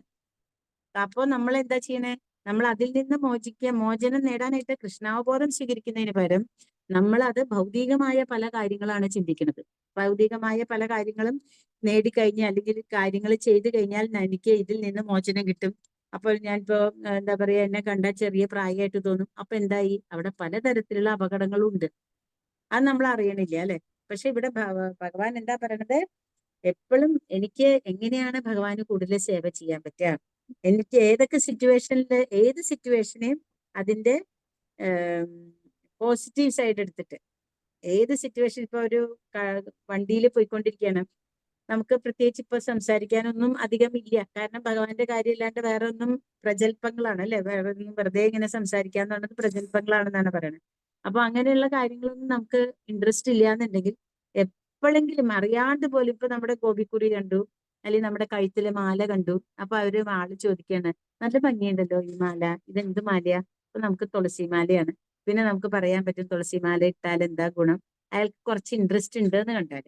അപ്പൊ നമ്മൾ എന്താ ചെയ്യണേ? നമ്മൾ അതിൽ നിന്ന് മോചനം നേടാനായിട്ട് കൃഷ്ണാവബോധം സ്വീകരിക്കുന്നതിന് പകരം നമ്മൾ അത് ഭൗതികമായ പല കാര്യങ്ങളാണ് ചിന്തിക്കുന്നത്. ഭൗതികമായ പല കാര്യങ്ങളും നേടിക്കഴിഞ്ഞാൽ അല്ലെങ്കിൽ കാര്യങ്ങൾ ചെയ്തു കഴിഞ്ഞാൽ എനിക്ക് ഇതിൽ നിന്ന് മോചനം കിട്ടും. അപ്പോൾ ഞാനിപ്പോ എന്താ പറയാ, എന്നെ കണ്ടാൽ ചെറിയ പ്രായമായിട്ട് തോന്നും. അപ്പൊ എന്തായി? അവിടെ പലതരത്തിലുള്ള അപകടങ്ങളും ഉണ്ട്, അത് നമ്മൾ അറിയണില്ല അല്ലെ. പക്ഷെ ഇവിടെ ഭഗവാൻ എന്താ പറയണത്? എപ്പോഴും എനിക്ക് എങ്ങനെയാണ് ഭഗവാന് കൂടുതൽ സേവ ചെയ്യാൻ പറ്റുക, എനിക്ക് ഏതൊക്കെ സിറ്റുവേഷനിൽ ഏത് സിറ്റുവേഷനെയും അതിന്റെ പോസിറ്റീവ് സൈഡ് എടുത്തിട്ട്, ഏത് സിറ്റുവേഷൻ ഇപ്പൊ ഒരു വണ്ടിയിൽ പോയിക്കൊണ്ടിരിക്കുകയാണ്, നമുക്ക് പ്രത്യേകിച്ച് ഇപ്പൊ സംസാരിക്കാനൊന്നും അധികം ഇല്ല. കാരണം ഭഗവാന്റെ കാര്യമില്ലാണ്ട് വേറെ ഒന്നും പ്രജൽപ്പങ്ങളാണ് അല്ലെ, വേറെ ഒന്നും വെറുതെ ഇങ്ങനെ സംസാരിക്കാന്ന് പറഞ്ഞത് പ്രജൽപ്പങ്ങളാണെന്നാണ് പറയുന്നത്. അപ്പൊ അങ്ങനെയുള്ള കാര്യങ്ങളൊന്നും നമുക്ക് ഇൻട്രസ്റ്റ് ഇല്ലാന്നുണ്ടെങ്കിൽ എപ്പോഴെങ്കിലും അറിയാണ്ട് പോലും ഇപ്പൊ നമ്മുടെ ഗോപിക്കുറി കണ്ടു, അല്ലെങ്കിൽ നമ്മുടെ കഴുത്തിലെ മാല കണ്ടു, അപ്പൊ അവര് ആള് ചോദിക്കാണ്, നല്ല ഭംഗിയുണ്ടല്ലോ ഈ മാല, ഇതെന്ത് മാലയാ? അപ്പൊ നമുക്ക് തുളസി മാലയാണ്. പിന്നെ നമുക്ക് പറയാൻ പറ്റും തുളസി മാല ഇട്ടാൽ എന്താ ഗുണം. അയാൾക്ക് കുറച്ച് ഇൻട്രസ്റ്റ് ഉണ്ട് എന്ന് കണ്ടാല്,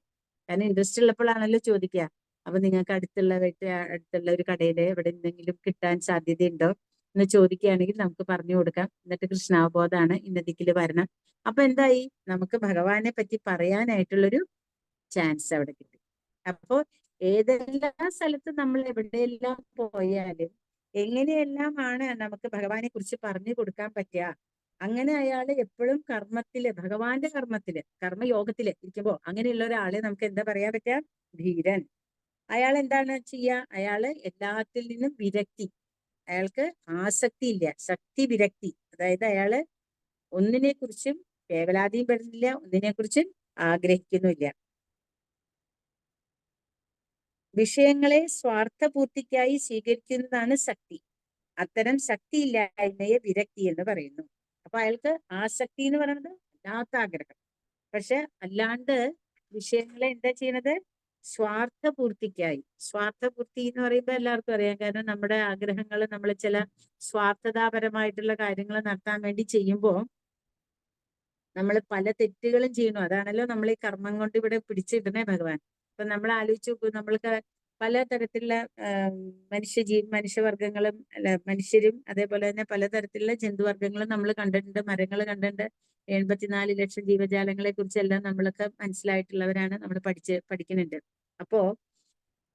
കാരണം ഇൻട്രസ്റ്റ് ഉള്ളപ്പോഴാണല്ലോ ചോദിക്കുക. അപ്പൊ നിങ്ങൾക്ക് അടുത്തുള്ള ഒരു കടയില് എവിടെ എന്തെങ്കിലും കിട്ടാൻ സാധ്യതയുണ്ടോ എന്ന് ചോദിക്കുകയാണെങ്കിൽ നമുക്ക് പറഞ്ഞു കൊടുക്കാം. എന്നിട്ട് കൃഷ്ണാവബോധമാണ്, ഇന്ന ദിക്കില് വരണം. അപ്പൊ എന്തായി, നമുക്ക് ഭഗവാനെ പറ്റി പറയാനായിട്ടുള്ളൊരു ചാൻസ് അവിടെ കിട്ടി. അപ്പോ ഏതെല്ലാം സ്ഥലത്ത് നമ്മൾ എവിടെയെല്ലാം പോയാലും എങ്ങനെയെല്ലാമാണ് നമുക്ക് ഭഗവാനെ കുറിച്ച് പറഞ്ഞു കൊടുക്കാൻ പറ്റുക, അങ്ങനെ അയാള് എപ്പോഴും കർമ്മത്തില്, ഭഗവാന്റെ കർമ്മത്തില്, കർമ്മയോഗത്തില് ഇരിക്കുമ്പോ അങ്ങനെയുള്ള ഒരാളെ നമുക്ക് എന്താ പറയാൻ പറ്റുക? ധീരൻ. അയാൾ എന്താണ് ചെയ്യുക? അയാള് എല്ലാത്തിൽ നിന്നും വിരക്തി, അയാൾക്ക് ആസക്തി ഇല്ല, ശക്തി വിരക്തി. അതായത് അയാള് ഒന്നിനെ കുറിച്ചും വേവലാതിയും പെടുന്നില്ല, ഒന്നിനെ കുറിച്ചും ആഗ്രഹിക്കുന്നില്ല. വിഷയങ്ങളെ സ്വാർത്ഥപൂർത്തിക്കായി സ്വീകരിക്കുന്നതാണ് ശക്തി. അത്തരം ശക്തി ഇല്ലായ്മയെ വിരക്തി എന്ന് പറയുന്നു. അപ്പൊ അയാൾക്ക് ആസക്തി എന്ന് പറയുന്നത് അല്ലാത്ത ആഗ്രഹം. പക്ഷെ അല്ലാണ്ട് വിഷയങ്ങളെ എന്താ ചെയ്യണത്? സ്വാർത്ഥപൂർത്തിക്കായി. സ്വാർത്ഥപൂർത്തി എന്ന് പറയുമ്പോൾ എല്ലാവർക്കും അറിയാം. കാരണം നമ്മുടെ ആഗ്രഹങ്ങൾ നമ്മൾ ചില സ്വാർത്ഥതാപരമായിട്ടുള്ള കാര്യങ്ങൾ നടത്താൻ വേണ്ടി ചെയ്യുമ്പോൾ നമ്മൾ പല തെറ്റുകളും ചെയ്യണു. അതാണല്ലോ നമ്മൾ ഈ കർമ്മം കൊണ്ട് ഇവിടെ പിടിച്ചിടണേ ഭഗവാൻ. അപ്പൊ നമ്മൾ ആലോചിച്ച് നോക്കൂ, നമ്മൾക്ക് പലതരത്തിലുള്ള മനുഷ്യവർഗങ്ങളും അല്ല മനുഷ്യരും അതേപോലെ തന്നെ പലതരത്തിലുള്ള ജന്തുവർഗങ്ങളും നമ്മൾ കണ്ടിട്ടുണ്ട്, മരങ്ങൾ കണ്ടിട്ടുണ്ട്. 84 ലക്ഷം ജീവജാലങ്ങളെ കുറിച്ചെല്ലാം നമ്മളൊക്കെ മനസ്സിലായിട്ടുള്ളവരാണ്, നമ്മൾ പഠിക്കുന്നുണ്ട്. അപ്പോ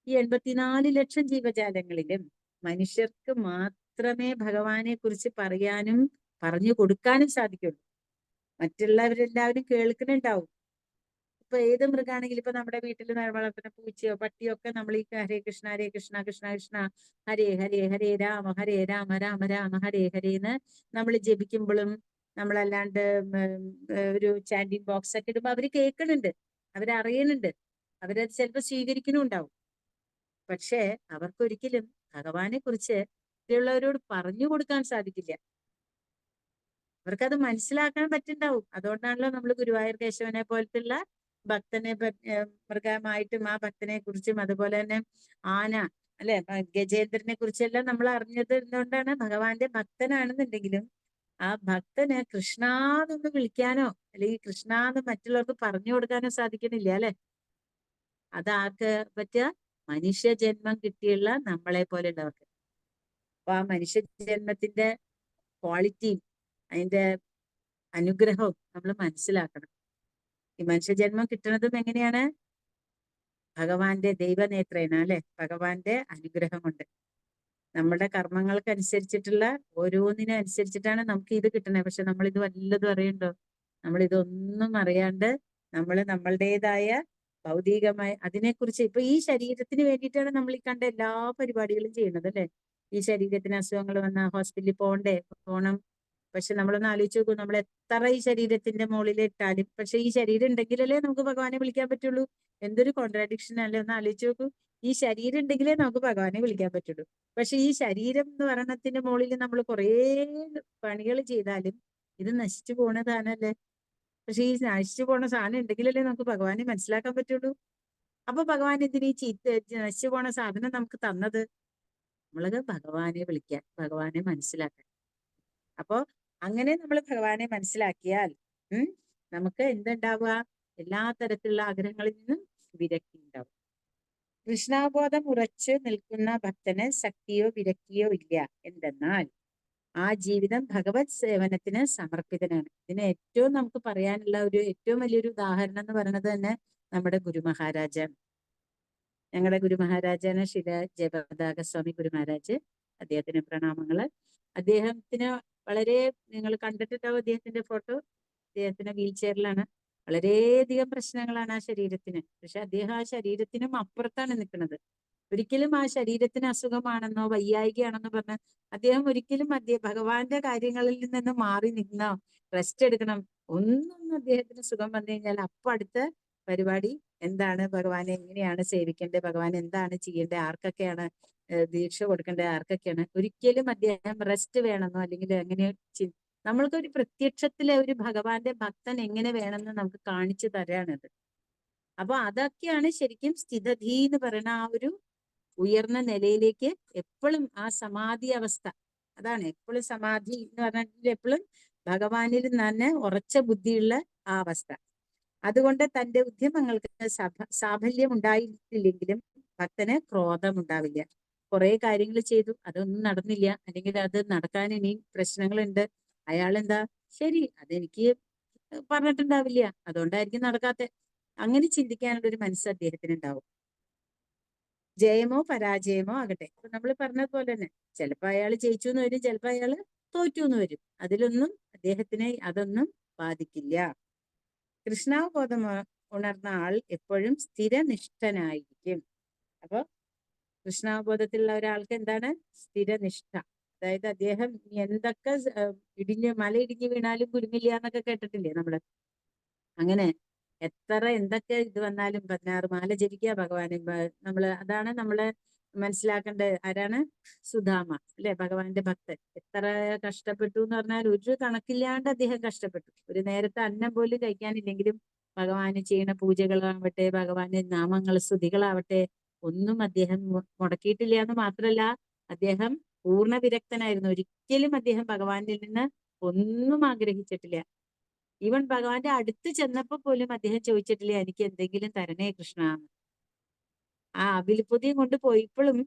ഈ 84 ലക്ഷം ജീവജാലങ്ങളിലും മനുഷ്യർക്ക് മാത്രമേ ഭഗവാനെ കുറിച്ച് പറയാനും പറഞ്ഞു കൊടുക്കാനും സാധിക്കുള്ളൂ. മറ്റുള്ളവരെല്ലാവരും കേൾക്കുന്നുണ്ടാവും. ഇപ്പൊ ഏത് മൃഗാണെങ്കിലും, ഇപ്പൊ നമ്മുടെ വീട്ടിൽ വളർത്തുന്ന പൂച്ചയോ പട്ടിയോ ഒക്കെ നമ്മൾ ഈ ഹരേ കൃഷ്ണ കൃഷ്ണ കൃഷ്ണ ഹരേ ഹരേ ഹരേ രാമ രാമ രാമ ഹരേ ഹരേ എന്ന് നമ്മൾ ജപിക്കുമ്പോഴും, നമ്മളല്ലാണ്ട് ഒരു ചാൻഡിങ് ബോക്സ് ഒക്കെ ഇടുമ്പോ അവര് കേൾക്കുന്നുണ്ട്, അവരറിയുന്നുണ്ട്, അവരത് ചിലപ്പോൾ സ്വീകരിക്കുന്നുണ്ടാവും. പക്ഷേ അവർക്കൊരിക്കലും ഭഗവാനെ കുറിച്ച് മറ്റുള്ളവരോട് പറഞ്ഞു കൊടുക്കാൻ സാധിക്കില്ല. അവർക്കത് മനസ്സിലാക്കാൻ പറ്റുണ്ടാവും. അതുകൊണ്ടാണല്ലോ നമ്മൾ ഗുരുവായൂർ കേശവനെ പോലത്തുള്ള ഭക്തനെ മൃഗമായിട്ടും ആ ഭക്തനെ കുറിച്ചും അതുപോലെ തന്നെ ആന അല്ലെ ഗജേന്ദ്രനെ കുറിച്ചെല്ലാം നമ്മൾ അറിഞ്ഞത് എന്തുകൊണ്ടാണ്? ഭഗവാന്റെ ഭക്തനാണെന്നുണ്ടെങ്കിലും ആ ഭക്തന് കൃഷ്ണാന്നൊന്ന് വിളിക്കാനോ അല്ലെങ്കിൽ കൃഷ്ണാന്ന് മറ്റുള്ളവർക്ക് പറഞ്ഞു കൊടുക്കാനോ സാധിക്കണില്ല അല്ലെ. അതാർക്ക് പറ്റുക? മനുഷ്യജന്മം കിട്ടിയുള്ള നമ്മളെ പോലെ ഉള്ളവർക്ക്. അപ്പൊ ആ മനുഷ്യജന്മത്തിന്റെ ക്വാളിറ്റിയും അതിന്റെ അനുഗ്രഹവും നമ്മൾ മനസ്സിലാക്കണം. ഈ മനുഷ്യജന്മം കിട്ടുന്നതും എങ്ങനെയാണ്? ഭഗവാന്റെ ദൈവനേത്രേന അല്ലെ, ഭഗവാന്റെ അനുഗ്രഹം കൊണ്ട്. നമ്മുടെ കർമ്മങ്ങൾക്കനുസരിച്ചിട്ടുള്ള ഓരോന്നിനും അനുസരിച്ചിട്ടാണ് നമുക്ക് ഇത് കിട്ടുന്നത്. പക്ഷെ നമ്മൾ ഇത് വല്ലതും അറിയണ്ടോ? നമ്മൾ ഇതൊന്നും അറിയാണ്ട് നമ്മൾ നമ്മളുടേതായ ഭൗതികമായ അതിനെക്കുറിച്ച് ഇപ്പൊ ഈ ശരീരത്തിന് വേണ്ടിയിട്ടാണ് നമ്മൾ ഈ കണ്ട എല്ലാ പരിപാടികളും ചെയ്യുന്നത് അല്ലെ. ഈ ശരീരത്തിന് അസുഖങ്ങൾ വന്നാൽ ഹോസ്പിറ്റലിൽ പോകണം. പക്ഷെ നമ്മളൊന്ന് ആലോചിച്ച് നോക്കൂ, നമ്മൾ എത്ര ഈ ശരീരത്തിന്റെ മുകളിൽ ഇട്ടാലും പക്ഷെ ഈ ശരീരം ഉണ്ടെങ്കിലല്ലേ നമുക്ക് ഭഗവാനെ വിളിക്കാൻ പറ്റുള്ളൂ. എന്തൊരു കോൺട്രാഡിക്ഷൻ അല്ലേ, ഒന്ന് ആലോചിച്ച് നോക്കൂ. ഈ ശരീരം ഉണ്ടെങ്കിലേ നമുക്ക് ഭഗവാനെ വിളിക്കാൻ പറ്റുള്ളൂ. പക്ഷെ ഈ ശരീരം എന്ന് പറയണത്തിന്റെ മുകളിൽ നമ്മൾ കുറേ പണികൾ ചെയ്താലും ഇത് നശിച്ചു പോണതാണല്ലേ. പക്ഷെ ഈ നശിച്ചു പോണ സാധനം ഉണ്ടെങ്കിലല്ലേ നമുക്ക് ഭഗവാനെ മനസ്സിലാക്കാൻ പറ്റുള്ളൂ. അപ്പൊ ഭഗവാൻ ഇതിന് ഈ നശിച്ചു പോണ സാധനം നമുക്ക് തന്നത്? നമ്മളത് ഭഗവാനെ വിളിക്കാൻ, ഭഗവാനെ മനസ്സിലാക്കാൻ. അപ്പോ അങ്ങനെ നമ്മൾ ഭഗവാനെ മനസ്സിലാക്കിയാൽ നമുക്ക് എന്തുണ്ടാവുക? എല്ലാ തരത്തിലുള്ള ആഗ്രഹങ്ങളിൽ നിന്നും വിരക്തി ഉണ്ടാവും. കൃഷ്ണാബോധം ഉറച്ചു നിൽക്കുന്ന ഭക്തന് ശക്തിയോ വിരക്തിയോ ഇല്ല. എന്തെന്നാൽ ആ ജീവിതം ഭഗവത് സേവനത്തിന് സമർപ്പിതനാണ്. ഇതിന് ഏറ്റവും നമുക്ക് പറയാനുള്ള ഏറ്റവും വലിയൊരു ഉദാഹരണം എന്ന് പറയുന്നത് തന്നെ നമ്മുടെ ഗുരുമഹാരാജാണ്. ഞങ്ങളുടെ ഗുരുമഹാരാജാണ് ശ്രീ ജയപതാക സ്വാമി ഗുരുമഹാരാജ്. അദ്ദേഹത്തിന് പ്രണാമങ്ങള്. അദ്ദേഹത്തിന് വളരെ, നിങ്ങൾ കണ്ടിട്ടുണ്ടാവും അദ്ദേഹത്തിന്റെ ഫോട്ടോ. അദ്ദേഹത്തിന് വീൽ ചെയറിലാണ്. വളരെയധികം പ്രശ്നങ്ങളാണ് ആ ശരീരത്തിന്. പക്ഷെ അദ്ദേഹം ആ ശരീരത്തിനും അപ്പുറത്താണ് നിൽക്കുന്നത്. ഒരിക്കലും ആ ശരീരത്തിന് അസുഖമാണെന്നോ വയ്യായികയാണെന്നോ പറഞ്ഞ് അദ്ദേഹം ഒരിക്കലും ഭഗവാന്റെ കാര്യങ്ങളിൽ നിന്ന് മാറി നിന്നോ റെസ്റ്റ് എടുക്കണം ഒന്നും അദ്ദേഹത്തിന് സുഖം വന്നു കഴിഞ്ഞാൽ അപ്പൊ അടുത്ത പരിപാടി എന്താണ്? ഭഗവാനെ എങ്ങനെയാണ് സേവിക്കേണ്ടത്, ഭഗവാൻ എന്താണ് ചെയ്യേണ്ടത്, ആർക്കൊക്കെയാണ് ദീക്ഷ കൊടുക്കേണ്ടത്, ആർക്കൊക്കെയാണ്. ഒരിക്കലും അദ്ദേഹം റെസ്റ്റ് വേണമെന്നോ അല്ലെങ്കിൽ അങ്ങനെ നമ്മൾക്കൊരു പ്രത്യക്ഷത്തിലെ ഒരു ഭഗവാന്റെ ഭക്തൻ എങ്ങനെ വേണമെന്ന് നമുക്ക് കാണിച്ചു തരാണത്. അപ്പൊ അതൊക്കെയാണ് ശരിക്കും സ്ഥിതധി എന്ന് പറയുന്ന ആ ഒരു ഉയർന്ന നിലയിലേക്ക് എപ്പോഴും ആ സമാധി അവസ്ഥ. അതാണ് എപ്പോഴും സമാധി എന്ന് പറഞ്ഞാൽ എപ്പോഴും ഭഗവാനിൽ തന്നെ ഉറച്ച ബുദ്ധിയുള്ള ആ അവസ്ഥ. അതുകൊണ്ട് തന്റെ ഉദ്യമങ്ങൾക്ക് സാഫല്യം ഉണ്ടായിട്ടില്ലെങ്കിലും ഭക്തന് ക്രോധം ഉണ്ടാവില്ല. കുറെ കാര്യങ്ങൾ ചെയ്തു, അതൊന്നും നടന്നില്ല, അല്ലെങ്കിൽ അത് നടക്കാൻ ഇനി പ്രശ്നങ്ങളുണ്ട്, അയാളെന്താ ശരി അതെനിക്ക് പറഞ്ഞിട്ടുണ്ടാവില്ല, അതുകൊണ്ടായിരിക്കും നടക്കാത്ത, അങ്ങനെ ചിന്തിക്കാനുള്ള ഒരു മനസ്സ് അദ്ദേഹത്തിന് ഉണ്ടാവും. ജയമോ പരാജയമോ ആകട്ടെ, ഇപ്പൊ നമ്മൾ പറഞ്ഞതുപോലെ തന്നെ ചിലപ്പോ അയാൾ ജയിച്ചു എന്ന് വരും, ചിലപ്പോ അയാൾ തോറ്റു എന്ന് വരും. അതിലൊന്നും അദ്ദേഹത്തിനെ അതൊന്നും ബാധിക്കില്ല. കൃഷ്ണാവബോധം ഉണർന്ന ആൾ എപ്പോഴും സ്ഥിരനിഷ്ഠനായിരിക്കും. അപ്പൊ കൃഷ്ണാവബോധത്തിലുള്ള ഒരാൾക്ക് എന്താണ് സ്ഥിരനിഷ്ഠ? അതായത് അദ്ദേഹം എന്തൊക്കെ മല ഇടിഞ്ഞു വീണാലും കുരുങ്ങില്ല എന്നൊക്കെ കേട്ടിട്ടില്ലേ നമ്മള്? അങ്ങനെ എത്ര എന്തൊക്കെ ഇത് വന്നാലും 16 മാല ജപിക്കുക ഭഗവാന്. നമ്മള് അതാണ് നമ്മള് മനസ്സിലാക്കേണ്ടത്. ആരാണ്? സുധാമ അല്ലെ, ഭഗവാന്റെ ഭക്തൻ. എത്ര കഷ്ടപ്പെട്ടു എന്ന് പറഞ്ഞാൽ ഒരു കണക്കില്ലാണ്ട് അദ്ദേഹം കഷ്ടപ്പെട്ടു. ഒരു നേരത്തെ അന്നം പോലും കഴിക്കാനില്ലെങ്കിലും ഭഗവാന് ചെയ്യുന്ന പൂജകളാവട്ടെ, ഭഗവാന്റെ നാമങ്ങൾ സ്തുതികളാവട്ടെ, ഒന്നും അദ്ദേഹം മുടക്കിയിട്ടില്ല എന്ന് മാത്രമല്ല, അദ്ദേഹം പൂർണ്ണ വിരക്തനായിരുന്നു. ഒരിക്കലും അദ്ദേഹം ഭഗവാനിൽ നിന്ന് ഒന്നും ആഗ്രഹിച്ചിട്ടില്ല. ഈവൻ ഭഗവാന്റെ അടുത്ത് ചെന്നപ്പോ പോലും അദ്ദേഹം ചോദിച്ചിട്ടില്ല എനിക്ക് എന്തെങ്കിലും തരണേ കൃഷ്ണ. ആ അവിൽപ്പൊതിയും കൊണ്ട് പോയപ്പോഴും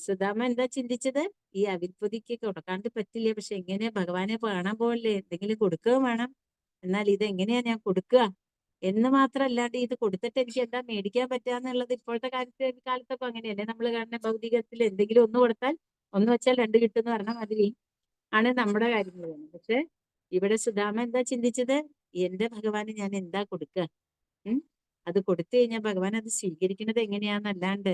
സുധാമ എന്താ ചിന്തിച്ചത്? ഈ അവിൽപ്പൊതിക്ക് കൊടുക്കാണ്ട് പറ്റില്ല, പക്ഷെ എങ്ങനെയാ ഭഗവാനെ കാണാൻ പോകല്ലേ, എന്തെങ്കിലും കൊടുക്കുകയും വേണം, എന്നാൽ ഇത് എങ്ങനെയാ ഞാൻ കൊടുക്കുക എന്ന് മാത്രമല്ലാണ്ട് ഇത് കൊടുത്തിട്ട് എനിക്ക് എന്താ മേടിക്കാൻ പറ്റുകയെന്നുള്ളത് ഇപ്പോഴത്തെ കാലത്തൊക്കെ അങ്ങനെയല്ലേ നമ്മൾ കാണുന്ന ഭൗതികത്തിൽ എന്തെങ്കിലും ഒന്ന് കൊടുത്താൽ ഒന്ന് വെച്ചാൽ രണ്ട് കിട്ടുമെന്ന് പറഞ്ഞാൽ അതിൽ ആണ് നമ്മുടെ കാര്യങ്ങൾ. പക്ഷെ ഇവിടെ സുധാമ എന്താ ചിന്തിച്ചത്? എന്റെ ഭഗവാന് ഞാൻ എന്താ കൊടുക്കുക? അത് കൊടുത്തു കഴിഞ്ഞാൽ ഭഗവാൻ അത് സ്വീകരിക്കുന്നത് എങ്ങനെയാന്നല്ലാണ്ട്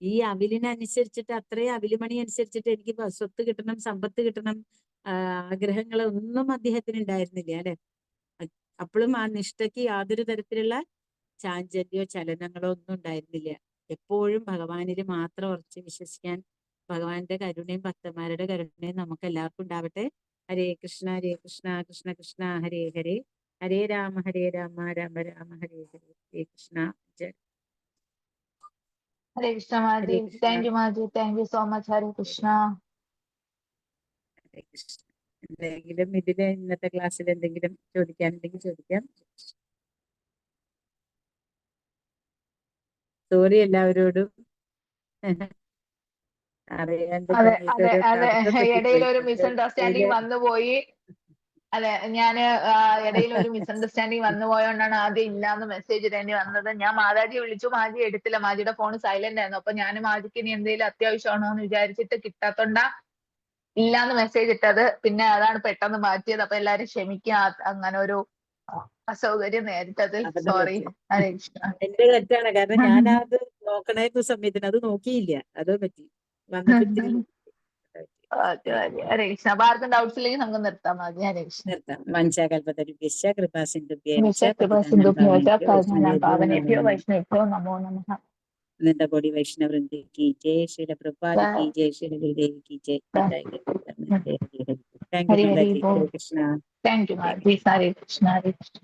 ഈ അവിലിനനുസരിച്ചിട്ട് അത്രയും അവിലുമണി അനുസരിച്ചിട്ട് എനിക്ക് സ്വത്ത് കിട്ടണം, സമ്പത്ത് കിട്ടണം, ആഗ്രഹങ്ങളൊന്നും അദ്ദേഹത്തിന് ഉണ്ടായിരുന്നില്ല അല്ലെ. അപ്പോഴും ആ നിഷ്ഠയ്ക്ക് യാതൊരു തരത്തിലുള്ള ചാഞ്ചല്യോ ചലനങ്ങളോ ഒന്നും ഉണ്ടായിരുന്നില്ല. എപ്പോഴും ഭഗവാനിൽ മാത്രം ഉറച്ച് വിശ്വസിക്കാൻ ഭഗവാന്റെ കരുണയും ഭക്തന്മാരുടെ കരുണയും നമുക്ക് എല്ലാവർക്കും ഉണ്ടാവട്ടെ. ഹരേ കൃഷ്ണ കൃഷ്ണ കൃഷ്ണ ഹരേ ഹരേ, ഹരേ രാമ രാമ രാമ ഹരേ ഹരേ. ഹരേ കൃഷ്ണ. ഹരേ കൃഷ്ണ മാജി. താങ്ക് യു മാജി, thank you so much. Hare Krishna. Hare Krishna. എന്തെങ്കിലും ഇതില് ഇന്നത്തെ ക്ലാസ്സിൽ എന്തെങ്കിലും ചോദിക്കാനുണ്ടെങ്കിൽ ചോദിക്കാം. സോറി എല്ലാവരോടും. അതെ അതെ അതെ, ഇടയിൽ ഒരു മിസ്അണ്ടർസ്റ്റാൻഡിങ് വന്നുപോയി. അതെ, ഞാന് ഇടയിൽ ഒരു മിസ്അണ്ടർസ്റ്റാൻഡിങ് വന്നു പോയോണ്ടാണ് ആദ്യം ഇല്ലാന്ന് മെസ്സേജ് ഇടേണ്ടി വന്നത്. ഞാൻ മാതാജിയെ വിളിച്ചു, മാജി എടുത്തില്ല, മാജിയുടെ ഫോൺ സൈലന്റ് ആയിരുന്നു. അപ്പൊ ഞാൻ മാജിക്ക് ഇനി എന്തെങ്കിലും അത്യാവശ്യമാണോ എന്ന് വിചാരിച്ചിട്ട് കിട്ടാത്തോണ്ടാ ഇല്ലാന്ന് മെസ്സേജ് ഇട്ടത്. പിന്നെ അതാണ് പെട്ടെന്ന് മാറ്റിയത്. അപ്പൊ എല്ലാരും ക്ഷമിക്കുക, അങ്ങനെ ഒരു അസൗകര്യം നേരിട്ടതിൽ സോറി. ഹരേ കൃഷ്ണ. എന്റെ തെറ്റാണ്, കാരണം ഞാനത് നോക്കണേന്ന സമയത്തിന് അത് നോക്കിയില്ല, അതോ പറ്റി വന്നപ്പോ ഹരേ കൃഷ്ണ. അപ്പൊ ആർക്കും ഡൗട്ട്സ് ഇല്ലെങ്കിൽ നമുക്ക് നിർത്താം. മതി. ഹരേ കൃഷ്ണ. നിർത്താം. വഞ്ചാകൽപതരുഭ്യശ്ച കൃപാസിന്ധുഭ്യോ പാവനേഭ്യോ വൈഷ്ണവേഭ്യോ നമോ നമഃ. നിന്റെ കോടി വൈഷ്ണവൃന്ദി കി ജയ, ശ്രീല പ്രഭുപാദ് കി ജയ, ശ്രീല ഗുരുദേവ് കി ജയ. താങ്ക് യു മാതാജി. ഹരേ കൃഷ്ണ. താങ്ക് യു മാജി. ഹരേ കൃഷ്ണ. ഹരേ കൃഷ്ണ.